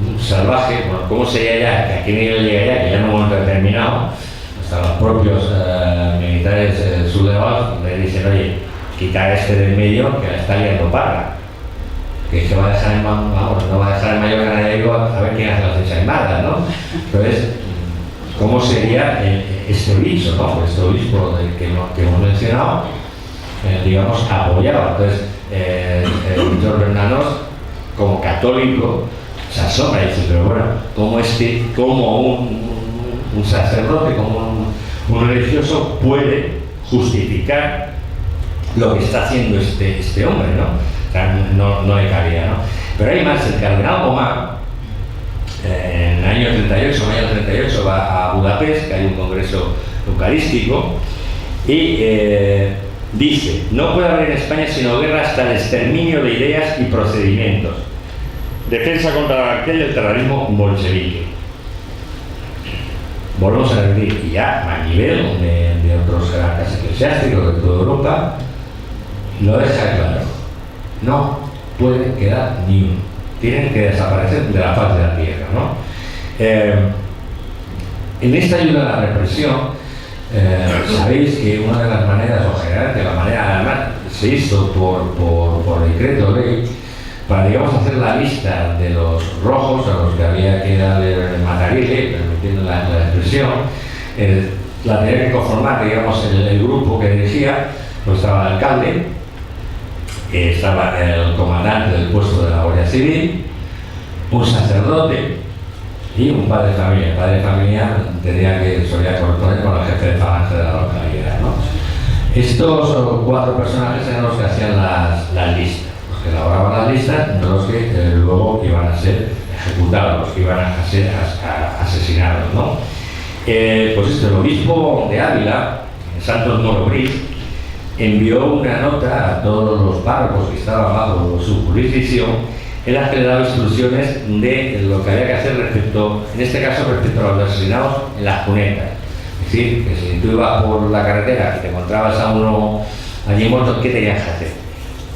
un salvaje. Bueno, ¿cómo sería ya? ¿A qué nivel llegaría? Que ya en un momento determinado, hasta los propios militares sublevados le dicen, oye, quita este del medio que la está liando parda. Que se va a dejar no va a dejar en Mallorca nadie a ver quién hace las ensaimadas, ¿no? Entonces, ¿cómo sería este bicho, ¿no? Este obispo que hemos mencionado, digamos, apoyado? Entonces, George Bernanos, como católico, se asombra y dice, pero bueno, ¿cómo un sacerdote, como un religioso puede justificar lo que está haciendo este hombre, ¿no? O sea, no hay cabida, ¿no? Pero hay más, el cardenal Gomá, en el año 38, mayo 38, va a Budapest, que hay un congreso eucarístico, y dice, no puede haber en España sino guerra hasta el exterminio de ideas y procedimientos, defensa contra la anarquía y el terrorismo bolchevique. Volvemos a repetir, y ya a nivel de otros jerarcas eclesiásticos de toda Europa, lo deja claro. No puede quedar ni uno. Tienen que desaparecer de la faz de la tierra, ¿no? En esta ayuda a la represión, sabéis que una de las maneras, o generalmente la manera, además, se hizo por decreto ley, para, digamos, hacer la lista de los rojos a los que había que darle matarile, permitiendo la expresión, la tenía que conformar, digamos, el grupo que dirigía, pues estaba el alcalde, estaba el comandante del puesto de la Guardia Civil, un sacerdote y un padre de familia. El padre de familia tenía que solía corresponder con el jefe de falange de la localidad, ¿no? Estos 4 personajes eran los que hacían las listas, los que elaboraban las listas, no los que luego iban a ser ejecutados, los que iban a ser asesinados, ¿no? Pues el obispo de Ávila, Santos Moro Bris, envió una nota a todos los párrocos que estaban bajo su jurisdicción en las que le daba instrucciones de lo que había que hacer respecto, en este caso respecto a los asesinados en las cunetas. Es decir, que si tú ibas por la carretera y te encontrabas a uno allí muerto, ¿qué tenías que hacer?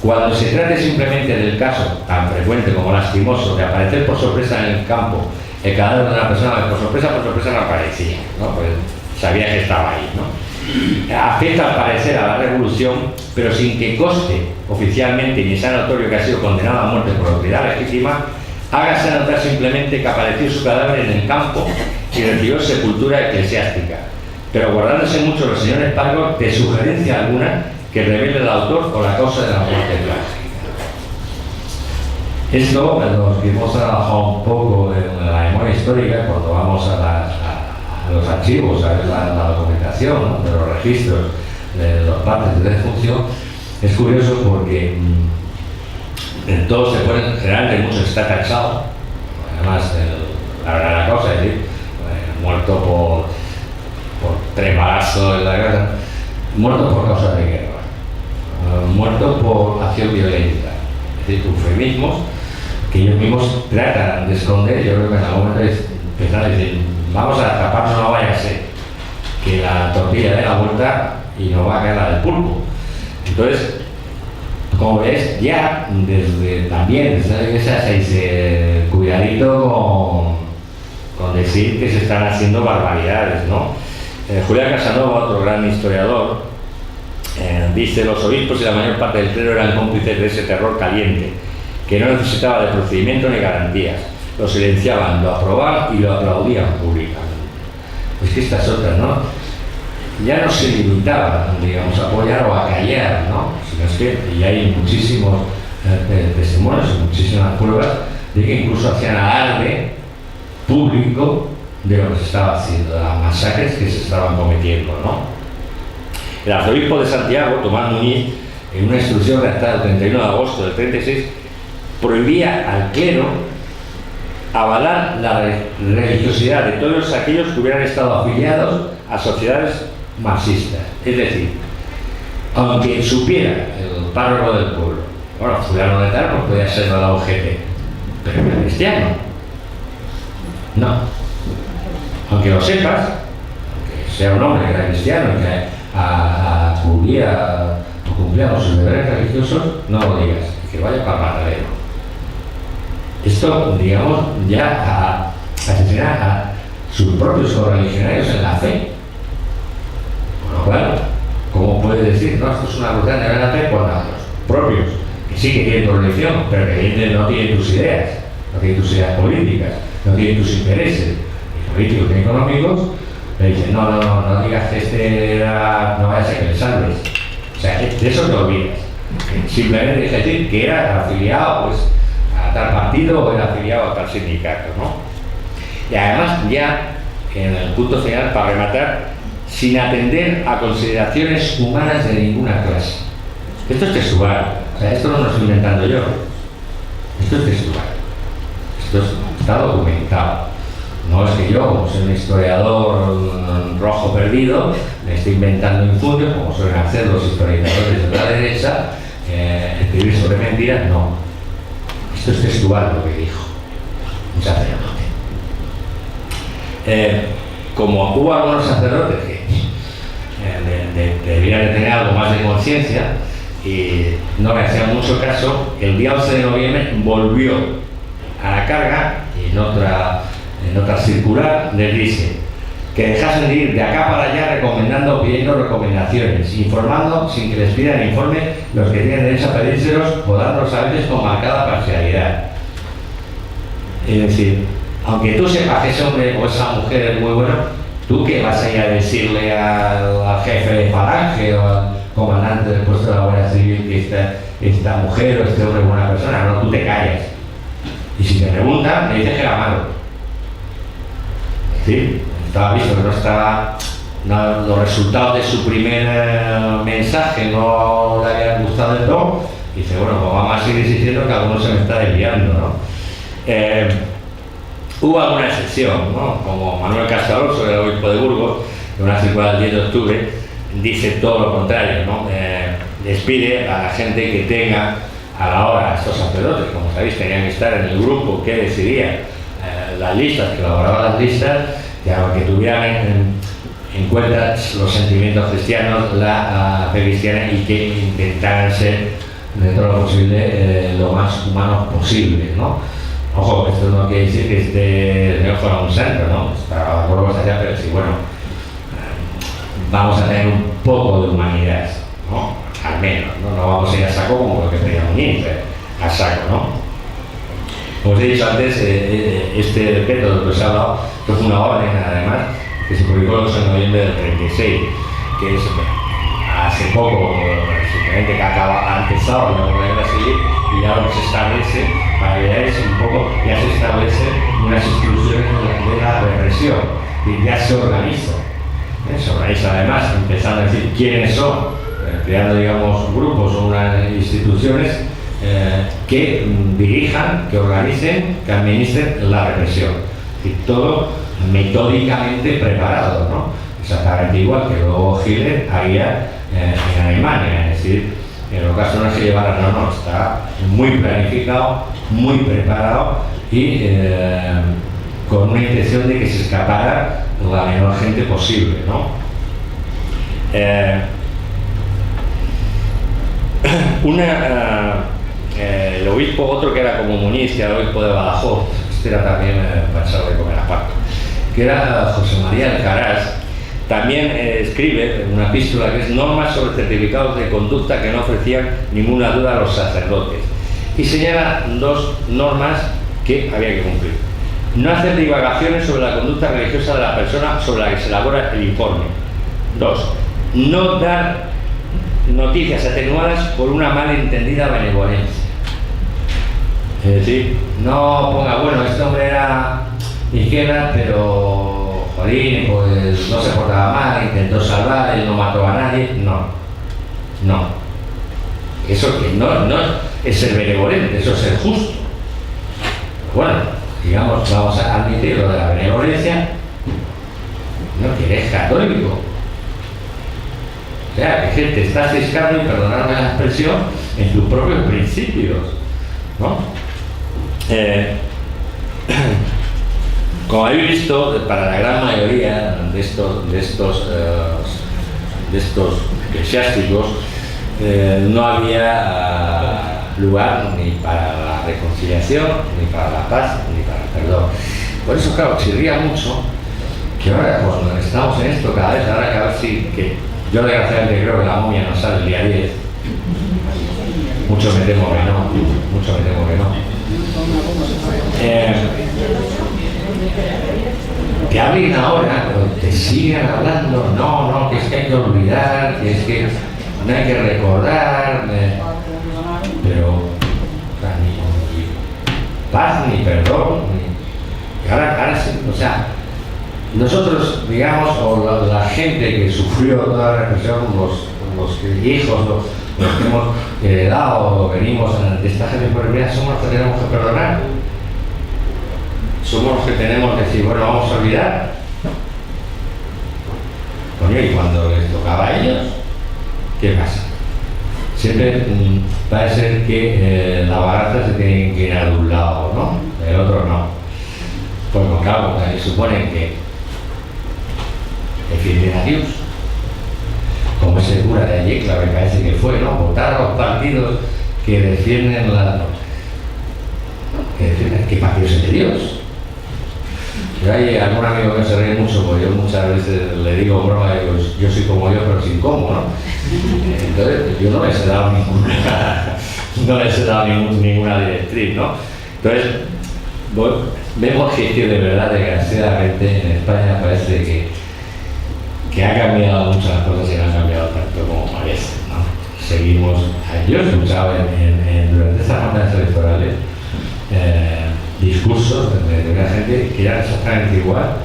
Cuando se trate simplemente del caso tan frecuente como lastimoso de aparecer por sorpresa en el campo el cadáver de una persona que por sorpresa no aparecía, ¿no? Pues sabía que estaba ahí, ¿no? Afecta al parecer a la revolución, pero sin que conste oficialmente ni sea notorio que ha sido condenado a muerte por autoridad legítima, hágase notar simplemente que apareció su cadáver en el campo y recibió sepultura eclesiástica, pero guardándose mucho los señores párrocos de sugerencia alguna que revele el autor o la causa de la muerte trágica. Esto nos que hemos trabajado un poco en la memoria histórica cuando vamos a los archivos, a ver la documentación, ¿no?, de los registros de los partes de defunción. Es curioso porque en todo se pone, generalmente mucho está taxado, además la verdad la cosa es decir, muerto por 3 balazos en la guerra, muerto por causas de guerra, muerto por acción violenta, es decir, eufemismos que ellos mismos tratan de esconder. Yo creo que en algún momento empezaron a decir, vamos a taparnos, no vaya a ser que la tortilla dé la vuelta y nos va a caer la del pulpo. Entonces, como ves, ya desde la iglesia se dice cuidadito con decir que se están haciendo barbaridades, ¿no? Julián Casanova, otro gran historiador, dice: los obispos y la mayor parte del clero eran cómplices de ese terror caliente, que no necesitaba de procedimiento ni garantías. Lo silenciaban, lo aprobaban y lo aplaudían públicamente. Pues que estas otras, ¿no? Ya no se limitaban, digamos, a apoyar o a callar, ¿no? Sino es que ya hay muchísimos testimonios y muchísimas pruebas de que incluso hacían alarde público de lo que se estaba haciendo, de las masacres que se estaban cometiendo, ¿no? El arzobispo de Santiago, Tomás Muñiz, en una instrucción redactada el 31 de agosto del 36, prohibía al clero avalar la religiosidad de todos aquellos que hubieran estado afiliados a sociedades marxistas. Es decir, aunque supiera el párroco del pueblo, bueno, fulano de tal, pues podía ser de la UGT, pero era cristiano. No. Aunque lo sepas, aunque sea un hombre que era cristiano y que cumplía con sus deberes religiosos, no lo digas, que vaya para el matadero. Esto, digamos, ya asesinar a sus propios correligionarios en la fe. Con lo cual, ¿cómo puede decir, no, esto es una brutalidad de la fe cuando a los propios, que sí que tienen tu religión, pero que no tienen tus ideas, no tienen tus ideas políticas, no tienen tus intereses, ni políticos ni económicos, le dicen, no digas que no vaya a ser que le salves. O sea, de eso te olvidas. Simplemente es decir que era afiliado, pues, a tal partido o era afiliado a tal sindicato, ¿no? Y además ya en el punto final, para rematar, sin atender a consideraciones humanas de ninguna clase. Esto es textual, o sea, esto no lo estoy inventando yo, esto es textual, esto está documentado. No es que yo, como soy un historiador rojo perdido, me esté inventando infundios, como suelen hacer los historiadores de la derecha, escribir sobre mentiras. No. Esto es textual lo que dijo un sacerdote. Como hubo algunos sacerdotes que debían de tener algo más de conciencia y no me hacían mucho caso, el día 11 de noviembre volvió a la carga y en otra circular les dice que dejasen de ir de acá para allá pidiendo recomendaciones, informando sin que les pidan informe los que tienen derecho a pedírselos o darlos a veces con marcada parcialidad. Es decir, aunque tú sepas que ese hombre o esa mujer es muy bueno, ¿Tú qué vas a ir a decirle al jefe de Falange o al comandante del puesto de la Guardia Civil que esta mujer o este hombre es buena persona? No, tú te callas. Y si te preguntan, me dices que era malo. ¿Sí? Estaba visto que no estaba... No, los resultados de su primer mensaje no le habían gustado del todo. Y dice, bueno, pues vamos a seguir diciendo que alguno se me está desviando, ¿no? Hubo alguna excepción, ¿no? Como Manuel Casalorso, el obispo de Burgos, en una circular del 10 de octubre, dice todo lo contrario, ¿no? Les pide a la gente que tenga a la hora, estos sacerdotes, como sabéis, tenían que estar en el grupo que decidía las listas, que elaboraba las listas, que tuvieran en cuenta los sentimientos cristianos, la fe cristiana, y que intentaran ser, dentro de lo posible, lo más humanos posible, ¿no? Ojo, esto no quiere decir que este señor fuera un santo, ¿no? Para la prueba allá, pero sí, bueno, vamos a tener un poco de humanidad, ¿no? Al menos, ¿no? No vamos a ir a saco como lo que pedía Muñiz, a saco, ¿no? Como os he dicho antes, este decreto del que os he hablado, que fue una orden, además, que se publicó el 8 de noviembre del 36, que es hace poco, simplemente que ha empezado la Guardia Civil, y ya lo que se establece, para que veáis un poco, ya se establecen unas instrucciones de la represión, y ya se organiza. Se organiza además, empezando a decir quiénes son, creando, digamos, grupos o unas instituciones que dirijan, que organicen, que administren la represión. Y todo metódicamente preparado, ¿no? Exactamente igual que luego Hitler haría en Alemania, es decir, en el caso no se llevara, no, está muy planificado, muy preparado y con una intención de que se escapara la menor gente posible, ¿no? El obispo, otro que era como Muñiz, que era el obispo de Badajoz, este era también pasado de comer aparte, que era José María Alcaraz, también escribe una epístola que es normas sobre certificados de conducta que no ofrecían ninguna duda a los sacerdotes, y señala dos normas que había que cumplir. No hacer divagaciones sobre la conducta religiosa de la persona sobre la que se elabora el informe. 2. No dar noticias atenuadas por una malentendida benevolencia. Es decir, no ponga, bueno, este hombre era izquierda, pero jolín, pues no se portaba mal, intentó salvar, él no mató a nadie. No. Eso que no es ser benevolente, eso es ser justo. Bueno, digamos, vamos a admitir lo de la benevolencia, no, que eres católico. O sea, que te estás ciscando, y perdonadme la expresión, en tus propios principios, ¿no? Como habéis visto, para la gran mayoría de estos eclesiásticos no había lugar ni para la reconciliación, ni para la paz, ni para el perdón. Por eso, claro, chirría mucho que ahora, cuando estamos en esto, cada vez habrá que ver si, que yo desgraciadamente creo que la momia no sale el día 10. Mucho me temo que no. Que hablen ahora, pero te sigan hablando, no, que es que hay que olvidar, que es que no hay que recordar, pero o sea, ni paz, ni perdón, ni... Ahora sí, o sea, nosotros, digamos, o la gente que sufrió toda la represión, los hijos, los que hemos heredado, venimos de esta gente por vida, somos los que tenemos que perdonar. Somos los que tenemos que decir, bueno, vamos a olvidar. Coño, y cuando les tocaba a ellos, ¿qué pasa? Siempre parece que la balanza se tiene que ir a un lado, ¿no? El otro no. Pues claro, suponen que defienden a Dios, como ese cura de allí, claro, me parece que fue, ¿no? Votar a los partidos que defienden ¿qué partidos es de Dios? Y hay algún amigo que se ríe mucho, porque yo muchas veces le digo broma, yo soy como yo, pero sin cómo, ¿no? Entonces, yo no les he dado ninguna directriz, ¿no? Entonces, vemos que de verdad, desgraciadamente, en España parece que ha cambiado muchas cosas y no han cambiado tanto como parece, ¿no? Seguimos, yo he escuchado durante estas campañas electorales discursos de la gente que eran exactamente igual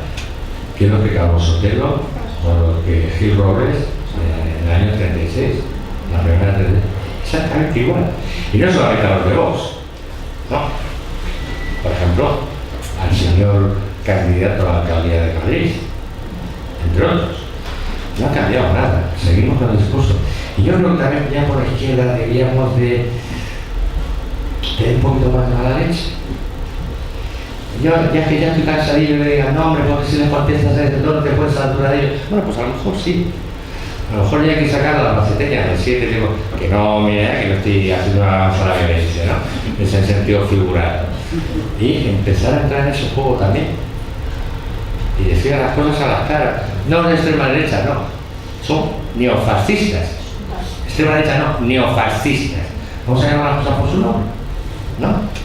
que lo que Calvo Sotelo o lo que Gil Robles en el año 36, la primera 36, exactamente igual. Y no solamente a los de Vox, no. Por ejemplo, al señor candidato a la alcaldía de Madrid, entre otros. No ha cambiado nada, seguimos con el discurso. Y yo creo que también ya por la izquierda deberíamos de un poquito más de mala leche. Yo, ya que ya estoy cansadillo y me digan, no hombre, porque si les contestas a este tono te puedes a la altura de ellos. Bueno, pues a lo mejor sí. A lo mejor ya hay que sacar la maceteña del 7, digo, que no, mira, que no estoy haciendo una sola violencia, ¿no? Es en sentido figurado. Y empezar a entrar en ese juego también. Y decir las cosas a las caras. No de extrema derecha, no. Son neofascistas. Extrema derecha no, neofascistas. ¿Vamos a llamar las cosas por su nombre? ¿No?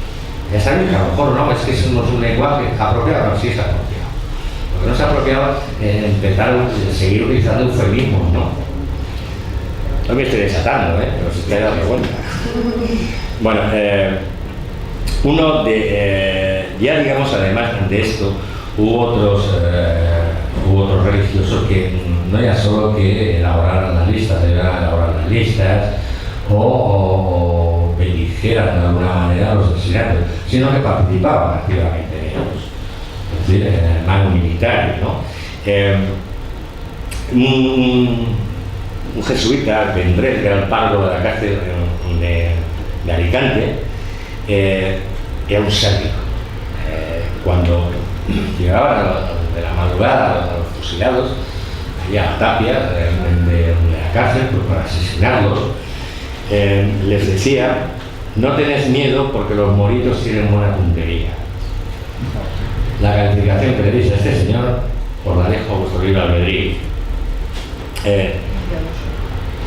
Ya saben que a lo mejor no, es que somos un lenguaje apropiado, no, sí es apropiado. Lo que no es apropiado es empezar a seguir utilizando eufemismos, ¿no? No me estoy desatando, pero si estoy dando cuenta. Bueno, ya digamos, además de esto, hubo otros religiosos que no ya solo que elaboraran las listas, debían elaborar las listas o beligeran de alguna manera a los asesinatos, sino que participaban activamente en ellos, es decir, en el mano militar, ¿no? Un jesuita, Vendrell, que era el párroco de la cárcel de Alicante, era un sádico. Cuando llegaban de la madrugada a los fusilados, allá a la tapia de la cárcel, pues, para asesinarlos, les decía, no tenés miedo porque los moritos tienen buena puntería. La calificación que le dice a este señor, os la dejo a vuestro libre albedrío.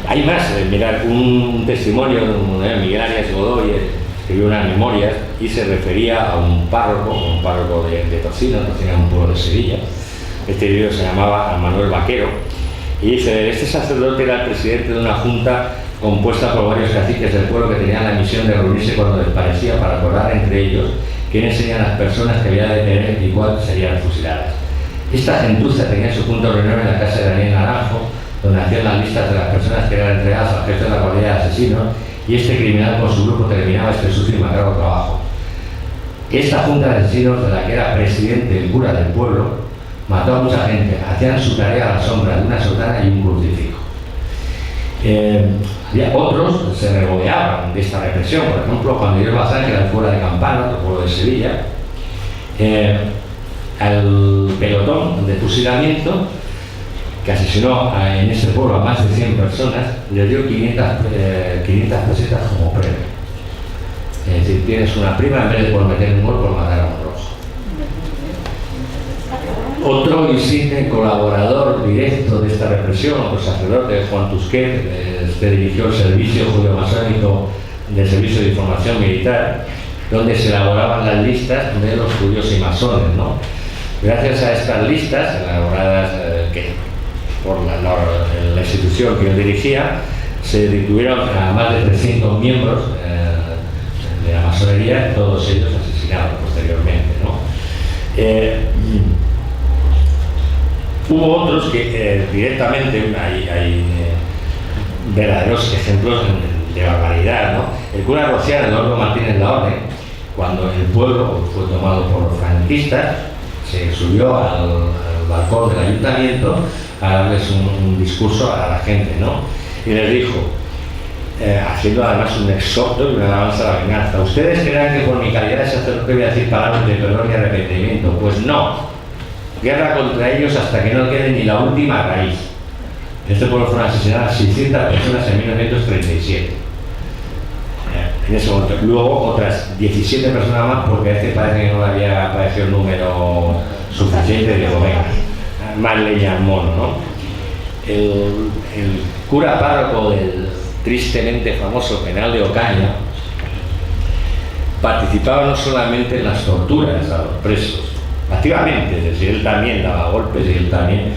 Hay más, mirad, un testimonio de Miguel Arias Godoy, escribió unas memorias y se refería a un párroco de Tocino es un pueblo de Sevilla. Este libro se llamaba Manuel Vaquero y dice, este sacerdote era el presidente de una junta compuesta por varios caciques del pueblo que tenían la misión de reunirse cuando les parecía para acordar entre ellos quiénes serían las personas que había de detener y cuáles serían fusiladas. Esta gentuza tenía su punto de reunión en la casa de Daniel Naranjo, donde hacían las listas de las personas que eran entregadas al jefe de la cuadrilla de asesinos, y este criminal con su grupo terminaba este sucio y macabro trabajo. Esta junta de asesinos, de la que era presidente el cura del pueblo, mató a mucha gente, hacían su tarea a la sombra de una sotana y un crucifijo. Otros se regodeaban de esta represión. Por ejemplo, Juan Miguel Bazán, que era fuera de Campana, otro pueblo de Sevilla, al pelotón de fusilamiento que asesinó en ese pueblo a más de 100 personas, le dio 500 pesetas como premio. Es decir, tienes una prima en vez de por meter un gol por matar a un rojo. Otro insigne colaborador directo de esta represión, otro sacerdote, Juan Tusquet, que dirigió el servicio judío-masónico del Servicio de Información Militar, donde se elaboraban las listas de los judíos y masones, ¿no? Gracias a estas listas, elaboradas por la institución que él dirigía, se detuvieron a más de 300 miembros de la masonería, todos ellos asesinados posteriormente, ¿no? Hubo otros que directamente hay verdaderos ejemplos de barbaridad, ¿no? El cura rociano Eduardo Martínez Laorde, cuando el pueblo fue tomado por los franquistas, se subió al balcón del ayuntamiento a darles un discurso a la gente, ¿no? Y les dijo, haciendo además un exhorto y una alabanza a la venganza, ¿ustedes creen que por mi calidad de sacerdote voy a decir palabras de perdón y arrepentimiento? Pues no. Guerra contra ellos hasta que no quede ni la última raíz. En este pueblo fueron asesinadas 600 personas en 1937. En ese momento. Luego otras 17 personas más, porque a este parece que no había aparecido un número suficiente. Digo, venga, más leña al mono, ¿no? El cura párroco del tristemente famoso penal de Ocaña participaba no solamente en las torturas a los presos, activamente, es decir, él también daba golpes y él también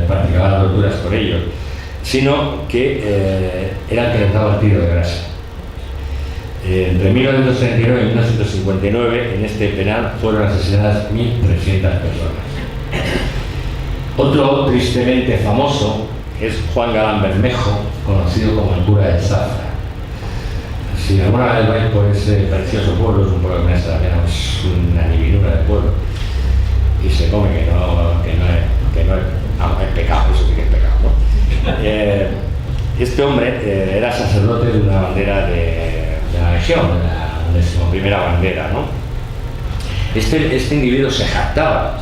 practicaba torturas por ellos, sino que era el que les daba el tiro de grasa. Entre 1939 y 1959 en este penal fueron asesinadas 1.300 personas. Otro tristemente famoso es Juan Galán Bermejo, conocido como el cura de Zafra. Si alguna vez vais por ese precioso pueblo, es un pueblo que merece la pena, es una divinura de pueblo, y se come que es pecado, eso sí que es pecado, ¿no? Este hombre era sacerdote de una bandera de la Legión, de la 11ª bandera, ¿no? Este individuo se jactaba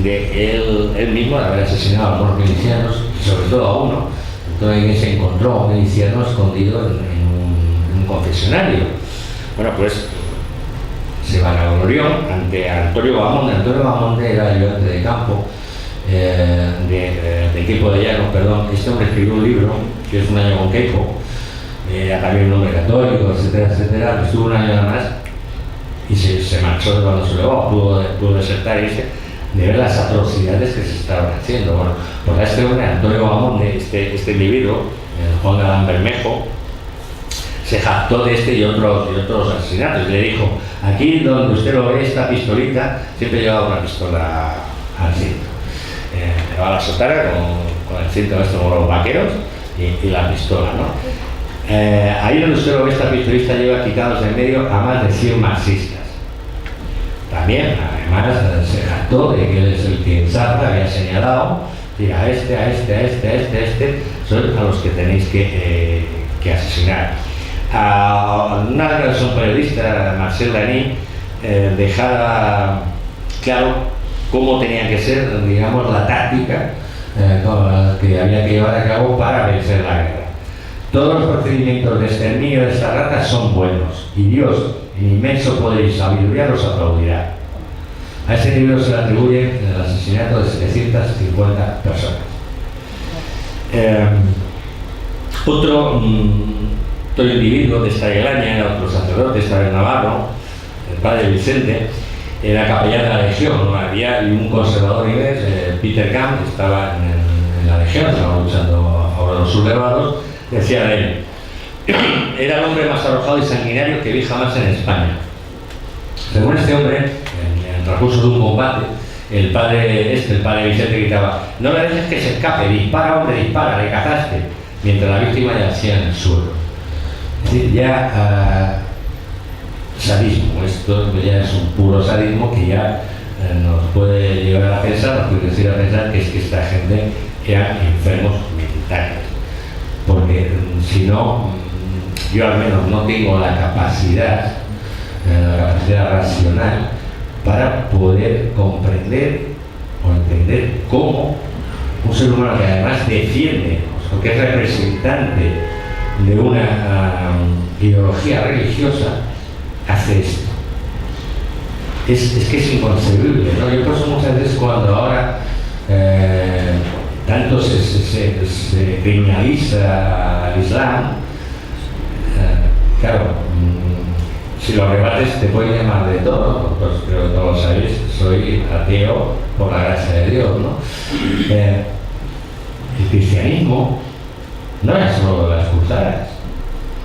de él mismo de haber asesinado a algunos milicianos, y sobre todo a uno. Entonces se encontró a un miliciano escondido en un confesionario. Bueno, pues se vanaglorió ante Antonio Bahamonde. Antonio Bahamonde era ayudante de campo de Queipo de Llanos, perdón. Este hombre escribió un libro que es Un año con Queipo, era también un hombre católico, etcétera, etcétera. Estuvo un año nada más y se marchó de cuando se levó, pudo desertar y irse, de ver las atrocidades que se estaban haciendo. Bueno, pues a este hombre, Antonio Bahamonde, este individuo, Juan Galán Bermejo, se jactó de este y otros asesinatos. Le dijo: aquí donde usted lo ve, esta pistolita, siempre llevaba una pistola al cinto. Llevaba la sotana con el cinto esto, como los vaqueros, y la pistola, ¿no? Ahí donde usted lo ve, esta pistolista lleva quitados de en medio a más de 100 marxistas. También, además, se jactó de que él es el que en Zafra había señalado: a este, son a los que tenéis que asesinar. A una declaración periodista, Marcel Dany, dejaba claro cómo tenía que ser, digamos, la táctica que había que llevar a cabo para vencer la guerra. Todos los procedimientos de exterminio de estas ratas son buenos, y Dios, en inmenso poder y sabiduría, los aplaudirá. A ese individuo se le atribuye el asesinato de 750 personas. Otro individuo de esta Eglaña era otro sacerdote, esta vez navarro, el padre Vicente, era capellán de la Legión, ¿no? Había un conservador inglés, Peter Camp, que estaba en la Legión, estaba luchando a favor de los sublevados, decía de él: era el hombre más arrojado y sanguinario que vi jamás en España. Según este hombre, en el transcurso de un combate, el padre Vicente gritaba: no le dejes que se escape, dispara, hombre, dispara, le cazaste, mientras la víctima yacía en el suelo. Es decir, ya sadismo, esto ya es un puro sadismo que ya nos puede llevar a pensar, nos puede decir a pensar que es que esta gente eran enfermos mentales. Porque si no, yo al menos no tengo la capacidad racional para poder comprender o entender cómo un ser humano que además defiende, o que es representante de una ideología religiosa, hace esto. Es que es inconcebible, ¿no? Yo por eso muchas veces cuando ahora tanto se criminaliza al Islam, claro, si lo rebates te pueden llamar de todo, pues creo que todos lo sabéis, soy ateo por la gracia de Dios, ¿no? El cristianismo no era solo de las cruzadas,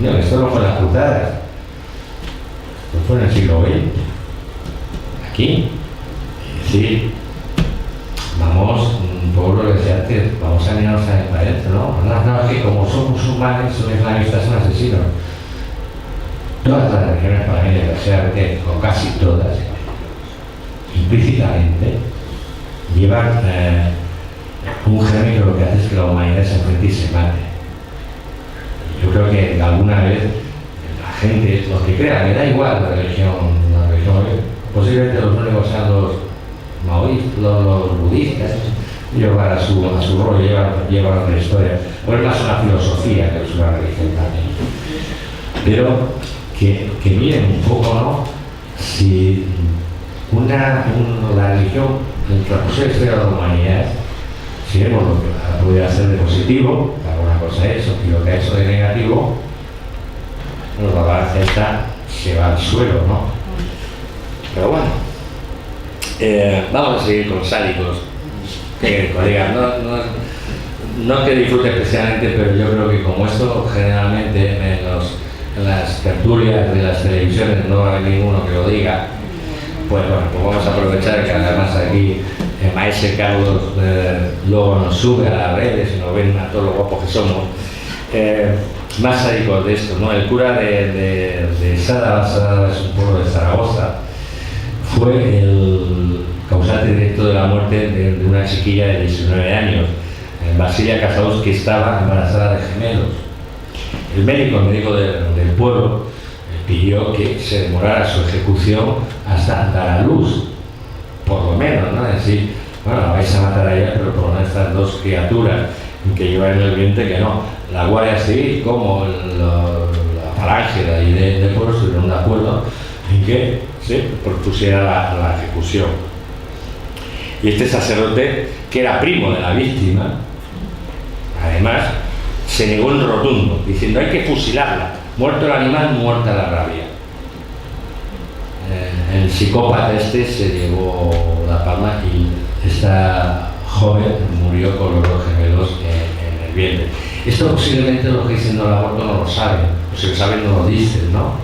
no, esto no fue las cruzadas, esto fue en el siglo XX, aquí, es decir, vamos, un pueblo que decía antes, vamos a mirarnos para adentro, ¿no? No, es que como son musulmanes, son islamistas, son asesinos. Todas las religiones, para mí, desgraciadamente, o casi todas, implícitamente, llevan un germen que lo que hace es que la humanidad se enfrente y se mate. Yo creo que alguna vez la gente, los que crean, me da igual la religión, posiblemente los únicos sean los maoístas, los budistas, llevan a su rollo, llevan otra historia. O es más una filosofía que es una religión también. Pero que miren un poco, ¿no? Si la religión, en el transcurso de la historia de la humanidad, si vemos lo que ha podido hacer de positivo, alguna cosa es eso, y lo que ha hecho de negativo, pues la balanza esta se va al suelo, ¿no? Pero bueno, vamos a seguir con sádicos. Que colega, no que disfrute especialmente, pero yo creo que como esto generalmente en las tertulias de las televisiones no hay ninguno que lo diga, pues bueno, pues vamos a aprovechar que además aquí el maestro Carlos luego nos sube a las redes y nos ven a todos los guapos que somos. Más sádicos de esto, ¿no? El cura de Sada es un pueblo de Zaragoza, fue el causante directo de la muerte de una chiquilla de 19 años, en Basilia Casados, que estaba embarazada de gemelos. El médico del pueblo pidió que se demorara su ejecución hasta dar a luz, por lo menos, ¿no? Es decir, bueno, la vais a matar a ella, pero por lo menos estas dos criaturas que llevan en el vientre, que no. La Guardia Civil como la falange de ahí del pueblo estuvieron de acuerdo en que se pospusiera la ejecución. Y este sacerdote, que era primo de la víctima, además, se negó en rotundo, diciendo hay que fusilarla, muerto el animal, muerta la rabia. El psicópata este se llevó la palma y esta joven murió con los dos gemelos en el vientre. Esto posiblemente los que dicen no el aborto no lo saben, o si lo saben no lo dicen, ¿no?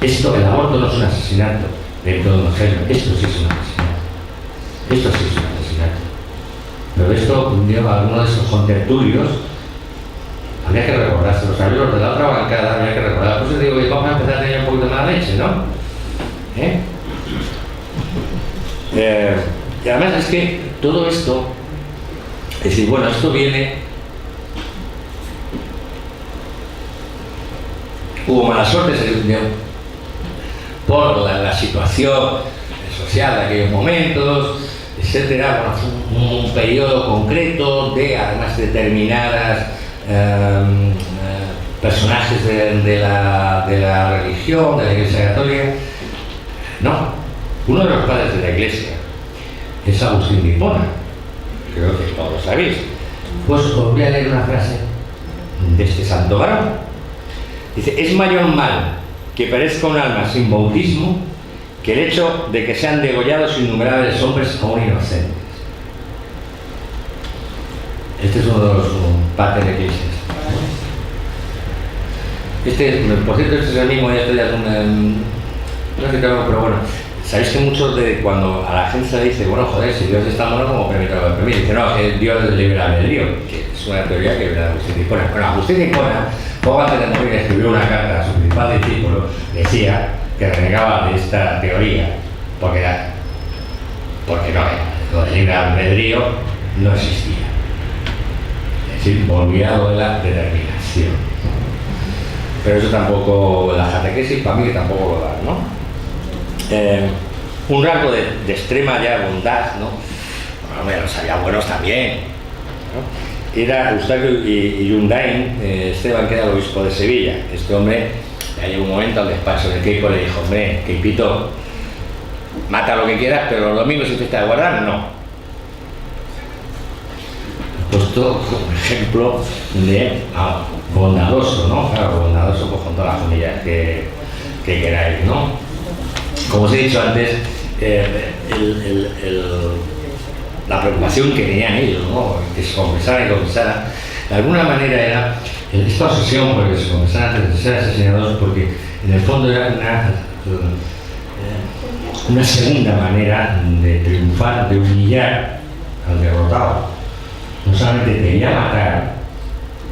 El aborto no es un asesinato dentro de un género, esto sí es un asesinato. Esto sí es un asesinato. Pero esto lleva a alguno de esos contertulios, habría que recordarse, los amigos de la otra bancada habría que recordar. Por eso digo que vamos a empezar a tener un poquito más leche, ¿no? Y además es que todo esto, es decir, bueno, esto viene, hubo mala suerte, se dio por la situación social de aquellos momentos, etcétera. Bueno, fue un periodo concreto de, además, determinadas personajes de la religión, de la Iglesia Católica. No, uno de los padres de la Iglesia es Agustín de Hipona, creo que todos lo sabéis. Pues os voy a leer una frase de este santo varón. Dice: es mayor mal que perezca un alma sin bautismo que el hecho de que sean degollados innumerables hombres aún inocentes. Este es uno de los padres de la Iglesia. Por cierto, este es el mismo, no sé claro, pero bueno, sabéis que muchos de cuando a la gente se le dice, bueno, joder, si Dios está bueno, ¿cómo permite lo que permite? Dice, no, que Dios es libre albedrío, que es una teoría que viene de Agustín de Hipona. Bueno, Agustín de Hipona, poco antes de morir, escribió una carta a su principal discípulo, decía que renegaba de esta teoría, porque no, lo del libre albedrío no existía. Es decir, volvía a lo de la determinación. Pero eso tampoco, la catequesis para mí que tampoco lo da, ¿no? Un rasgo de extrema ya bondad, ¿no? Bueno, los había buenos también, ¿no? Era Eustaquio y Yundain, Esteban, que era el obispo de Sevilla. Este hombre, hay un momento al despacho de Queipo le dijo, hombre, Queipito, mata lo que quieras, pero los domingos y fiesta de guardar, no. Puesto como ejemplo de bondadoso, ¿no? Claro, bondadoso pues, con todas las familias que queráis, ¿no? Como os he dicho antes, la preocupación que tenían ellos, ¿no? Que se confesaran, de alguna manera era esta obsesión porque se confesaran antes de ser asesinados, porque en el fondo era una segunda manera de triunfar, de humillar al derrotado. No solamente te voy a matar,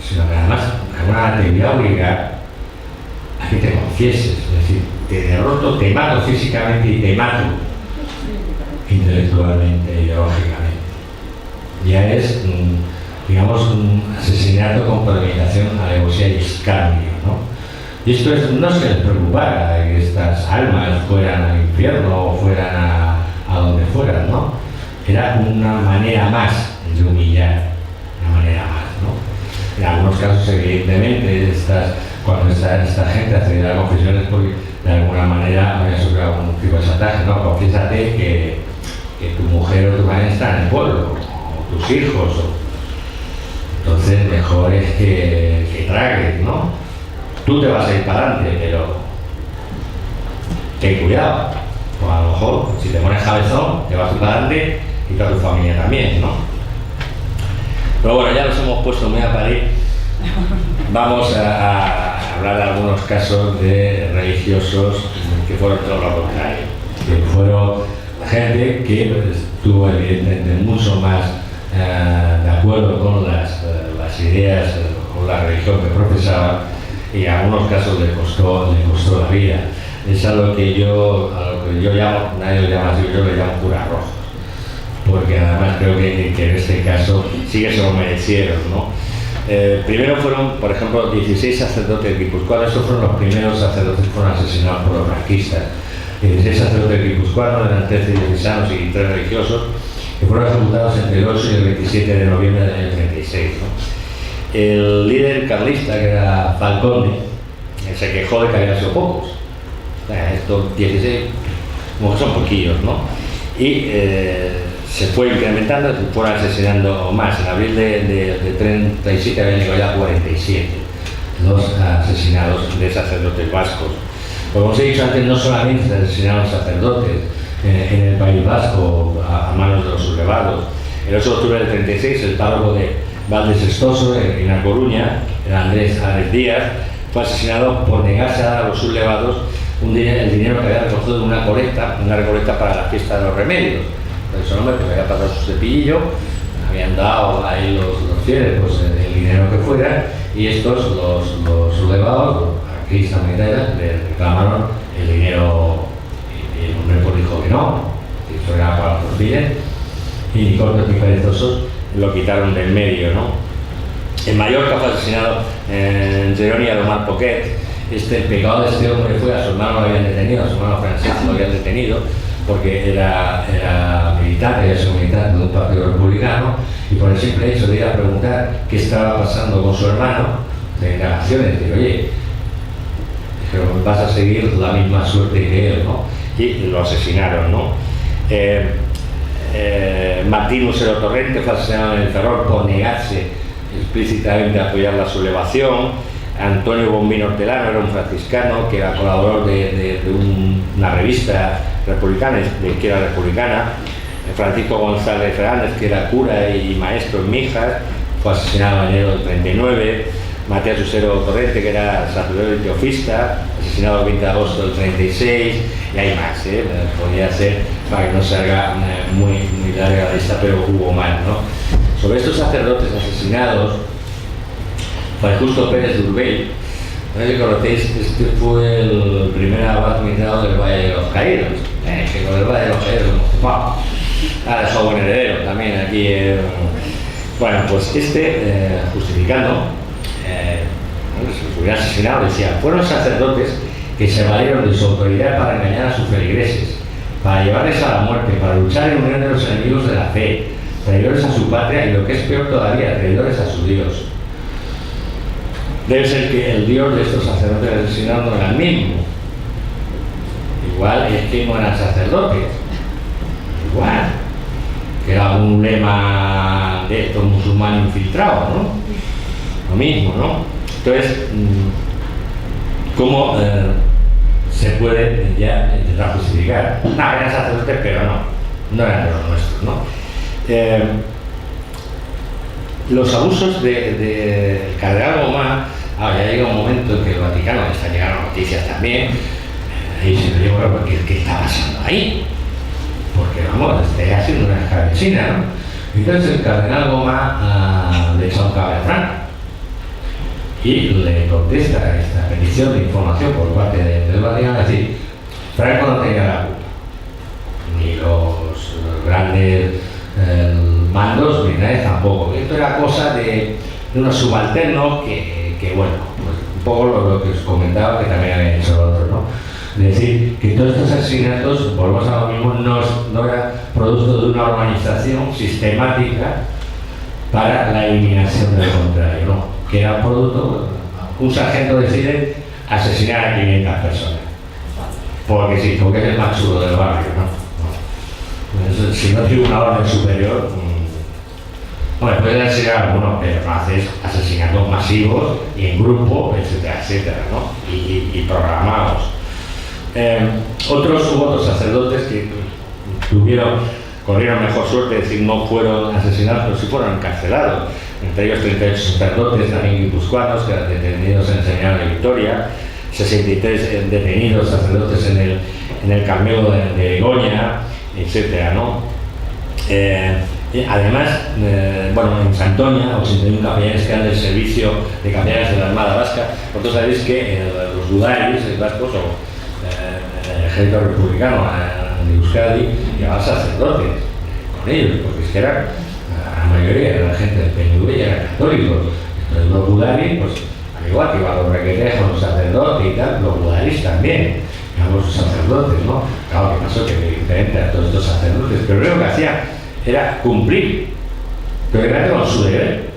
sino que además te voy a obligar a que te confieses. Es decir, te derroto, te mato físicamente y te mato intelectualmente, ideológicamente. Ya es, digamos, un asesinato con premeditación, alevosía y escarnio, ¿no? Y esto no se les preocupara de que estas almas fueran al infierno o fueran a donde fueran, ¿no? Era una manera más de humillar, una manera más, ¿no? En algunos casos, evidentemente, cuando esta gente accedía a las confesiones, porque de alguna manera había sufrido algún tipo de chantaje, ¿no? Confiésate que tu mujer o tu madre está en el pueblo, o tus hijos, entonces mejor es que tragues, ¿no? Tú te vas a ir para adelante, pero ten cuidado, o a lo mejor si te pones cabezón, te vas para adelante y toda tu familia también, ¿no? Pero bueno, ya nos hemos puesto muy a parir. Vamos a hablar de algunos casos de religiosos que fueron todo lo contrario, que fueron gente que estuvo evidentemente mucho más de acuerdo con las ideas, con la religión que profesaban, y en algunos casos le costó la vida. Es a lo que yo llamo, nadie lo llama así, yo le llamo curas rojos, porque además creo que en este caso sí que se lo merecieron, ¿no? Primero fueron, por ejemplo, 16 sacerdotes guipuzcoanos. Estos fueron los primeros sacerdotes que fueron asesinados por los franquistas. 16 sacerdotes guipuzcoanos, eran 13 diocesanos y 3 religiosos, que fueron ejecutados entre el 8 y el 27 de noviembre del año 36, ¿no? El líder carlista, que era Falcone, se quejó de que habían sido pocos. Estos 16, como que son poquillos, ¿no? Y se fue incrementando, se fueron asesinando más. En abril de 37 habían llegado ya 47 los asesinados de sacerdotes vascos. Como os he dicho antes, no solamente se asesinaron sacerdotes en el País Vasco a manos de los sublevados. El 8 de octubre del 36, el párroco de Valdes Estoso, en La Coruña, el Andrés Díaz, fue asesinado por negarse a dar a los sublevados el dinero que había recogido de una recolecta para la fiesta de los remedios. Por eso, hombre, que había pasado su cepillillo, habían dado ahí los fieles pues, el dinero que fuera, y estos, los sublevados, aquí le reclamaron el dinero, y el hombre pues dijo que no, que esto era para los fieles, y ni cortos ni perezosos lo quitaron del medio, ¿no? En Mallorca fue asesinado en Geroni Adomar Poquet. El pecado de este hombre fue, a su hermano lo habían detenido, a su hermano francés lo habían detenido, porque era militar, había sido militar de un partido republicano, y por el simple hecho de ir a preguntar qué estaba pasando con su hermano, de indagaciones, de oye, pero vas a seguir la misma suerte que él, ¿no? Y lo asesinaron, ¿no? Martín Lucero Torrente fue asesinado en el Ferrol por negarse explícitamente a apoyar la sublevación. Antonio Bombín Hortelano era un franciscano que era colaborador de una revista republicana, de izquierda republicana. Francisco González Fernández, que era cura y maestro en Mijas, fue asesinado en enero del 39. Matías Lucero Torrente, que era sacerdote teofista, asesinado el 20 de agosto del 36, y hay más, podría ser para que no se haga muy larga la lista, pero hubo más, ¿no? Sobre estos sacerdotes asesinados, Fray Justo Pérez de Urbell, no sé si conocéis, este fue el primer abad militar del Valle de los Caídos, que con el Valle de los Caídos hemos ocupado. Ha dejado buen heredero también aquí. Bueno, pues justificando, se los hubiera asesinado, decía, fueron sacerdotes que se valieron de su autoridad para engañar a sus feligreses, para llevarles a la muerte, para luchar en unión de los enemigos de la fe, traidores a su patria y, lo que es peor todavía, traidores a su Dios. Debe ser que el Dios de estos sacerdotes asesinados no era el mismo. Igual es que no eran sacerdotes. Igual. Que era un lema de estos musulmanes infiltrados, ¿no? Lo mismo, ¿no? Entonces, ¿cómo se puede ya intentar justificar? No, eran sacerdotes, pero no eran los nuestros, ¿no? Los abusos del cardenal Gomá, ya llega un momento en que el Vaticano le están llegando noticias también, y se me dijo, bueno, ¿qué está pasando ahí? Porque vamos, ha sido una escabechina, ¿no? Entonces el cardenal Gomá le echa un cable a Franco y le contesta esta petición de información por parte del Vaticano, es decir, Franco no tenía la culpa, ni los grandes mandos ni nadie tampoco. Esto era cosa de unos subalternos que bueno, pues un poco lo que os comentaba, que también habían hecho los otros, ¿no? Es decir, que todos estos asesinatos, volvemos a lo mismo, no era producto de una organización sistemática para la eliminación del contrario, ¿no? Que era producto, un sargento decide asesinar a 500 personas. Porque sí, porque es el más chulo del barrio, ¿no? Entonces, si no tiene una orden superior, bueno, puede asesinar a algunos, pero no haces asesinatos masivos y en grupo, etcétera, etcétera, ¿no? Y programados. Hubo otros sacerdotes que tuvieron corrieron mejor suerte, es decir, no fueron asesinados, pero sí fueron encarcelados. Entre ellos 38 sacerdotes, también guipuzcoanos, que eran detenidos en el Seminario de Vitoria, 63 detenidos sacerdotes en el Carmelo de Begoña, etc., ¿no? Además, bueno, en Santoña, 81 capellanes que eran del servicio de capellanes de la Armada Vasca. Vosotros sabéis que los gudaris vascos, o el ejército republicano de Euskadi, llevaban sacerdotes con ellos, porque es que eran, la mayoría de la gente del PNV ya eran católicos. Entonces los gudaris, pues, al igual que iban los requetés con los sacerdotes y tal, los gudaris también, llevaban los sacerdotes, ¿no? Claro, que pasó que diferente a todos estos sacerdotes, pero lo que hacían era cumplir, pero era con su deber,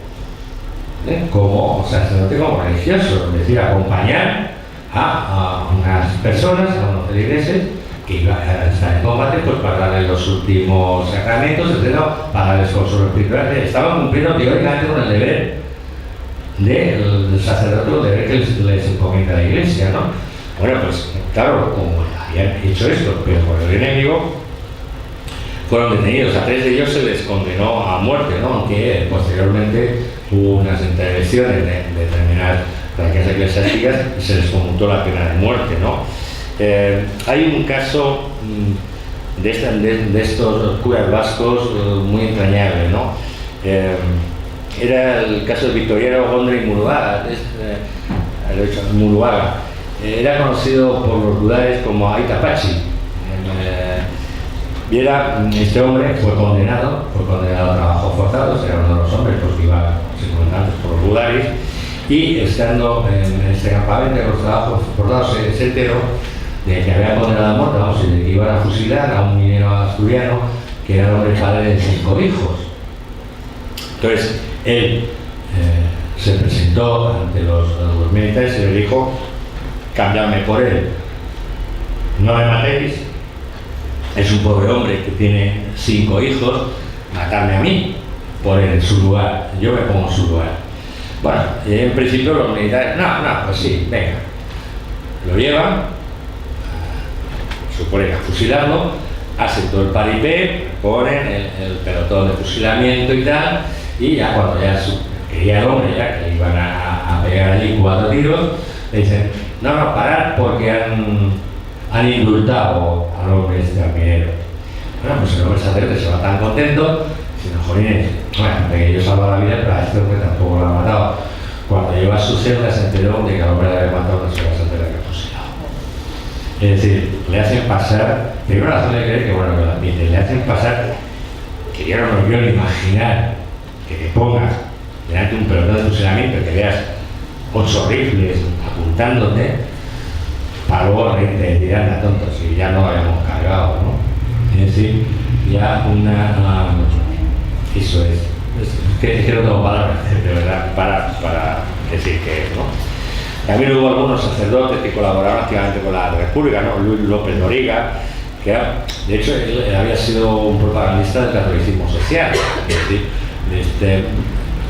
como sacerdote, como religioso, es decir, acompañar a unas personas, a unos feligreses que iban a estar en combate, pues para darles los últimos sacramentos, etc., para darles consuelo espiritual. Estaban cumpliendo teóricamente con el deber del sacerdote, el deber que les encomienda la Iglesia, ¿no? Bueno, pues claro, como habían hecho esto, pero por el enemigo, fueron detenidos. A 3 de ellos se les condenó a muerte, ¿no? Aunque posteriormente hubo unas intervenciones de determinadas prácticas eclesiásticas y se les conmutó la pena de muerte, ¿no? Hay un caso de estos curas vascos muy entrañable, ¿no? Era el caso de Victoriano Gondre y Muruaga. Era conocido por los gudaris como Aita Pachi. Y este hombre fue condenado a trabajo forzado, era uno de los hombres pues, que iba circundantes por los gudaris, y estando en este campamento de los trabajos forzados se enteró de que había condenado a muerte, vamos, y de que iban a fusilar a un minero asturiano que era el hombre padre de 5 hijos. Entonces él se presentó ante los militares y le dijo: cambiadme por él, no me matéis. Es un pobre hombre que tiene 5 hijos, matarme a mí por en su lugar, yo me pongo en su lugar. Bueno, en principio los militares, no, pues sí, venga, lo llevan, suponen a fusilarlo, hacen todo el paripé, ponen el pelotón de fusilamiento y tal, y ya cuando ya quería el hombre, ya que iban a pegar allí 4 tiros, le dicen: no, parar porque han indultado al hombre este minero. Bueno, pues el hombre sacerdote se va tan contento, sino, jolines, bueno, de que yo salvo la vida, pero a este hombre tampoco lo ha matado. Cuando llegó a su celda se enteró de que al hombre le había matado una sola santera que fusilado. Es decir, le hacen pasar, primero la razón de creer que bueno que lo admite, le hacen pasar, que yo no me quiero ni imaginar que te pongas delante de un pelotón de fusilamiento, que veas 8 rifles apuntándote, para luego te dirán a tontos y ya no lo habíamos cargado, ¿no? Es decir, ya eso es que no tengo palabras, de verdad, para decir que es, ¿no? También hubo algunos sacerdotes que colaboraron activamente con la República, ¿no? Luis López Doriga, que de hecho él había sido un propagandista del catolicismo social, es decir, el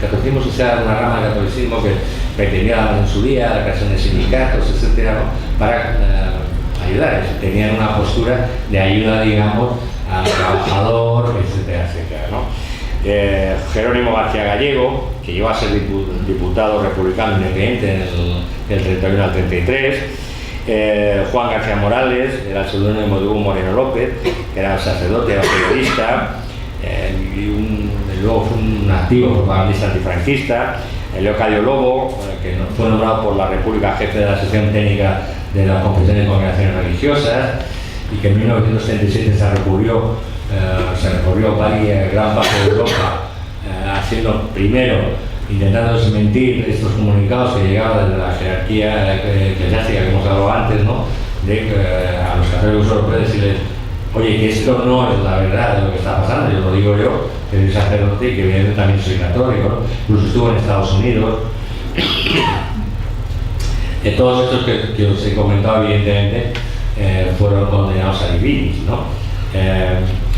catolicismo social era una rama del catolicismo que pretendía en su día la creación de sindicatos, etcétera, ¿no? Para ayudar, tenían una postura de ayuda, digamos, al trabajador, etcétera, etcétera, ¿no? Jerónimo García Gallego, que llegó a ser diputado republicano independiente del 31 al 33, Juan García Morales, era el seudónimo de Hugo Moreno López, que era sacerdote, era periodista, y luego fue un activo propagandista antifranquista. Leocadio Lobo, que fue nombrado por la República jefe de la sección técnica de las confesiones y congregaciones religiosas, y que en 1937 se recorrió gran parte de Europa, haciendo primero, intentando desmentir estos comunicados que llegaban desde la jerarquía eclesiástica que hemos hablado antes, ¿no? A los católicos europeos decirles: oye, que esto no es la verdad de lo que está pasando, yo lo digo yo, que soy sacerdote y que evidentemente también soy católico, ¿no? Incluso estuvo en Estados Unidos. Todos estos que os he comentado, evidentemente, fueron condenados a divinis, ¿no?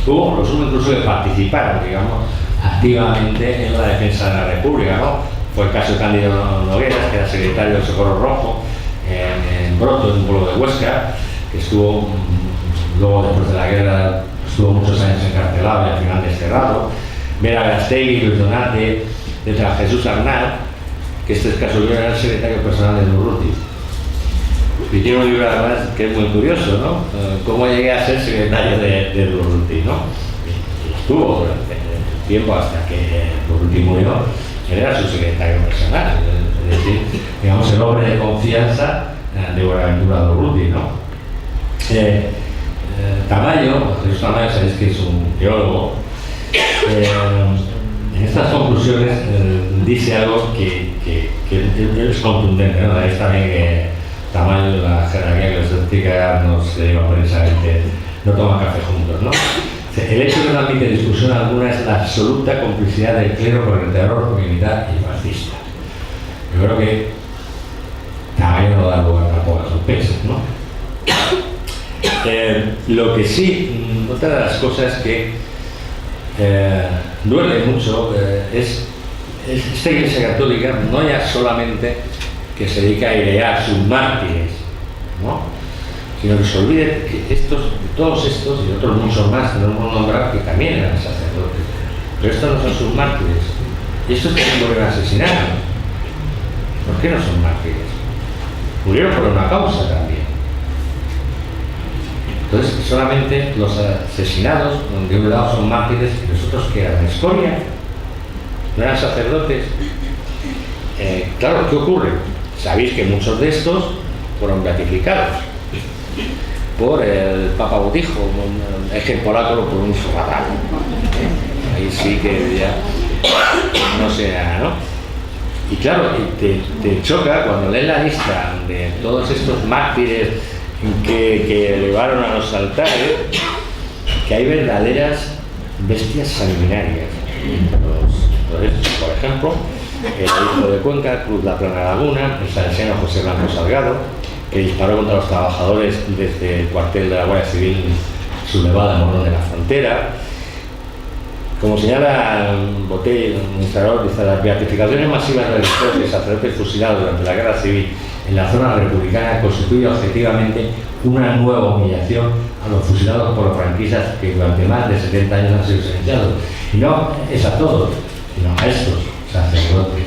Hubo incluso que participaron, digamos, activamente en la defensa de la República, ¿no? Fue el caso de Cándido Nogueras, que era secretario del Socorro Rojo en Broto, en un pueblo de Huesca, que estuvo luego, después de la guerra, estuvo muchos años encarcelado y al final desterrado, ver a Gasteiz, Luis Donate, a Jesús Arnal, que este es casualidad, era el secretario personal de Durruti. Y tiene un libro además que es muy curioso, ¿no? Cómo llegué a ser secretario de Durruti, ¿no? Y estuvo durante el tiempo hasta que Durruti murió, él era su secretario personal, es decir, digamos, el hombre de confianza de Buenaventura Durruti, ¿no? Tamayo, Jesús Tamayo, sabéis que es un teólogo, en estas conclusiones dice algo que es contundente, ¿no? Ahí está bien que Tamayo, la jerarquía eclesiástica, no se lleva precisamente, no toma café juntos, ¿no? El hecho de no admite discusión alguna es la absoluta complicidad del clero con el terror militar y fascista. Yo creo que Tamayo no da lugar tampoco a sospechas, ¿no? Lo que sí, otra de las cosas que duele mucho es esta Iglesia Católica, no ya solamente que se dedica a airear sus mártires, ¿no? Sino que se olvide que todos estos y otros muchos más que no hemos nombrado, que también eran sacerdotes, pero estos no son sus mártires, y estos también murieron asesinados. ¿Por qué no son mártires? Murieron por una causa también. Entonces, solamente los asesinados, de un lado son mártires y los otros que eran escoria, no eran sacerdotes. Claro, ¿qué ocurre? Sabéis que muchos de estos fueron beatificados por el Papa Botijo, un ejemplar por un fatal. Ahí sí que ya no sé nada, ¿no? Y claro, te choca cuando lees la lista de todos estos mártires que elevaron a los altares, que hay verdaderas bestias sanguinarias. Por ejemplo, el hijo de Cuenca, Cruz La Plana Laguna, el salesiano José Blanco Salgado, que disparó contra los trabajadores desde el cuartel de la Guardia Civil sublevada en Morón de la Frontera. Como señala Botell, el administrador, dice: las beatificaciones masivas religiosas de sacerdotes fusilados durante la Guerra Civil en la zona republicana constituye objetivamente una nueva humillación a los fusilados por los franquistas que durante más de 70 años han sido silenciados. Y no es a todos, sino a estos sacerdotes.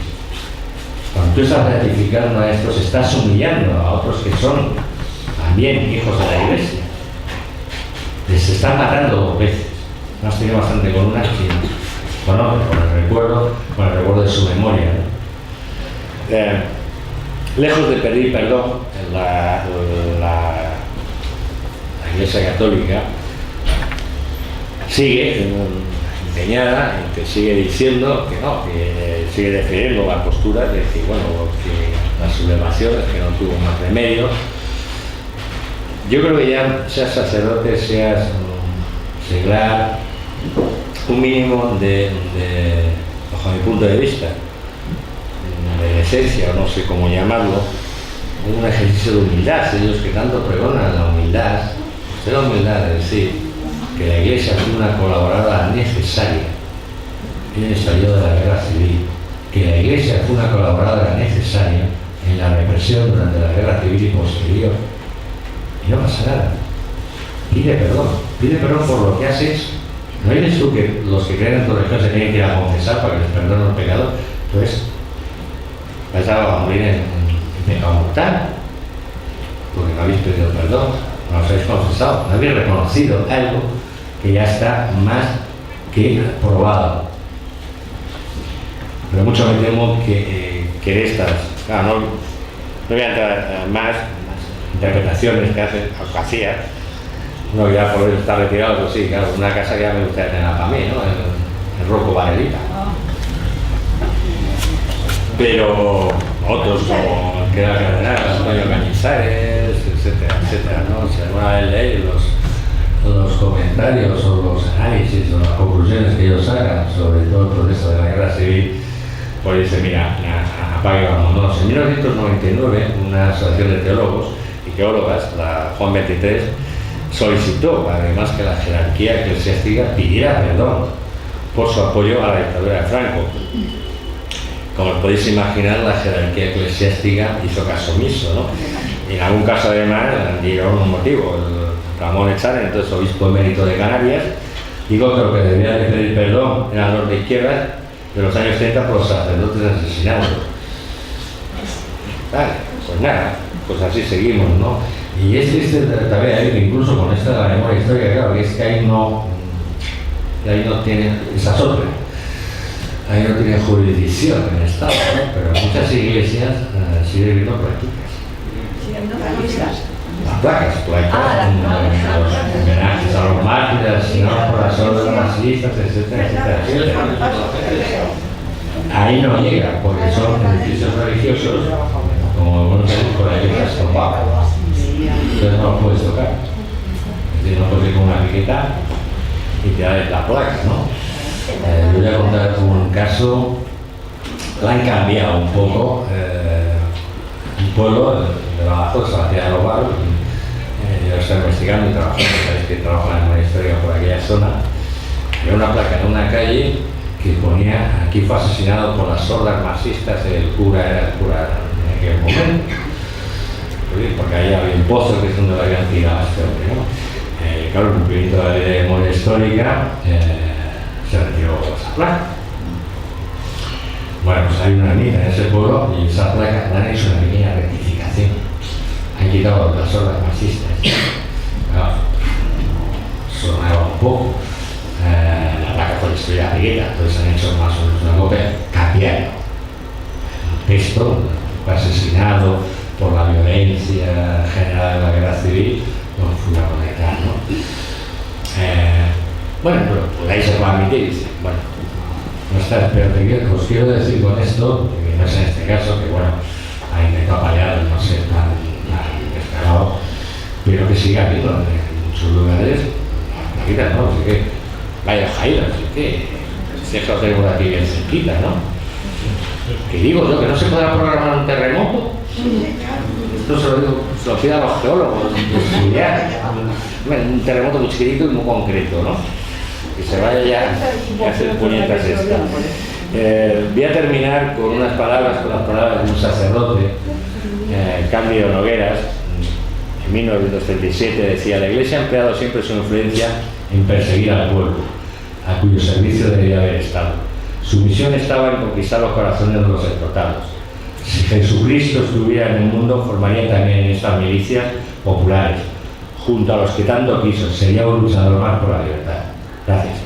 Cuando tú estás beatificando a estos, estás humillando a otros que son también hijos de la Iglesia. Les están matando dos veces. No has tenido bastante con una, sino con otra, con el recuerdo de su memoria, ¿no? Lejos de pedir perdón, la Iglesia Católica sigue empeñada en que sigue diciendo que no, que sigue defendiendo la postura de que, bueno, que las sublevaciones, que no tuvo más remedio. Yo creo que ya seas sacerdote, seas seglar, un mínimo bajo mi punto de vista, de esencia, o no sé cómo llamarlo, un ejercicio de humildad. Ellos que tanto pregonan la humildad, es la humildad de decir que la Iglesia fue una colaboradora necesaria en el estallido de la Guerra Civil, que la Iglesia fue una colaboradora necesaria en la represión durante la Guerra Civil y posterior, y no pasa nada. Pide perdón por lo que has hecho. ¿No eres tú que los que creen en tu religión se tienen que ir a confesar para que les perdonen los pecados? Pues vais a morir en pecado mortal, porque no habéis pedido perdón, no os habéis confesado, no habéis reconocido algo que ya está más que probado. Pero mucho me temo que estas, claro, no voy a entrar más interpretaciones que hacía. No, ya por estar retirado, pues sí, claro, una casa que ya me gustaría tener para mí, ¿no? El Rocco Varelita. Pero otros como el que era cardenal, Antonio Cañizares, etcétera, etcétera, ¿no? Si alguna vez leéis los comentarios o los análisis o las conclusiones que ellos hagan sobre todo el proceso de la Guerra Civil, pues dice, mira, apague vámonos. En 1999, una asociación de teólogos y teólogas, la Juan 23, solicitó además que la jerarquía eclesiástica pidiera perdón por su apoyo a la dictadura de Franco. Como os podéis imaginar, la jerarquía eclesiástica hizo caso omiso, ¿no? Y en algún caso además dieron un motivo. Ramón Echaren, entonces obispo emérito de Canarias, digo que lo que debía de pedir perdón eran los de izquierda de los años 30 por los sacerdotes asesinados. Vale, pues nada, pues así seguimos, ¿no? Y es triste también ahí, incluso con esta de la memoria histórica, claro, que es que ahí no tiene esa otra. Ahí no tiene jurisdicción en el Estado, ¿no? Pero muchas iglesias siguen viendo prácticas. Siguen viendo prácticas. Las placas, los homenajes a los mártires, asesinados por las órdenes marxistas, etcétera, etcétera, etcétera. Ahí no llega, porque son edificios religiosos, como algunos años por ahí que has topado. Entonces no los puedes tocar. Es decir, no puedes ir con una piqueta y te da la placa, ¿no? Yo voy a contar un caso, la han cambiado un poco, un pueblo de Badajoz, Sebastián de los Barros, yo lo estoy investigando y trabajando, sabéis que trabajo en la memoria histórica por aquella zona, había una placa en una calle que ponía, aquí fue asesinado por las hordas marxistas, el cura era el cura en aquel momento, porque ahí había un pozo que es donde lo habían tirado a este hombre, ¿no? Claro, el cumplimiento de la ley de memoria histórica, se retiró esa placa. Bueno, pues hay una ermita en ese pueblo y esa placa le han hecho una pequeña rectificación. Han quitado las hordas marxistas. Claro, sonaba un poco. La placa fue destruida pequeña, entonces han hecho más o menos una copia, cambiando el texto, fue asesinado por la violencia general de la guerra civil, con fundamental, ¿no? Bueno, pero pues ahí se va a admitir y dice, bueno, no está, pero os quiero decir con esto, que no es en este caso, que bueno, ha intentado paliar, no sé, tan escalado, pero que siga habiendo en muchos lugares, cerquita, ¿no? Así que, vaya Jairo, así que, si es que lo tenemos aquí bien cerquita, ¿no? Que digo yo, que no se podrá programar un terremoto. Esto se lo pido a los geólogos, estudiar un terremoto muy chiquitito y muy concreto, ¿no? Que se vaya ya a hacer puñetas esta. Voy a terminar con las palabras de un sacerdote, Cándido Nogueras. En 1937 decía: la Iglesia ha empleado siempre su influencia en perseguir al pueblo, a cuyo servicio debería haber estado. Su misión estaba en conquistar los corazones de los explotados. Si Jesucristo estuviera en el mundo, formaría también estas milicias populares, junto a los que tanto quiso. Sería un luchador más por la libertad. Gracias.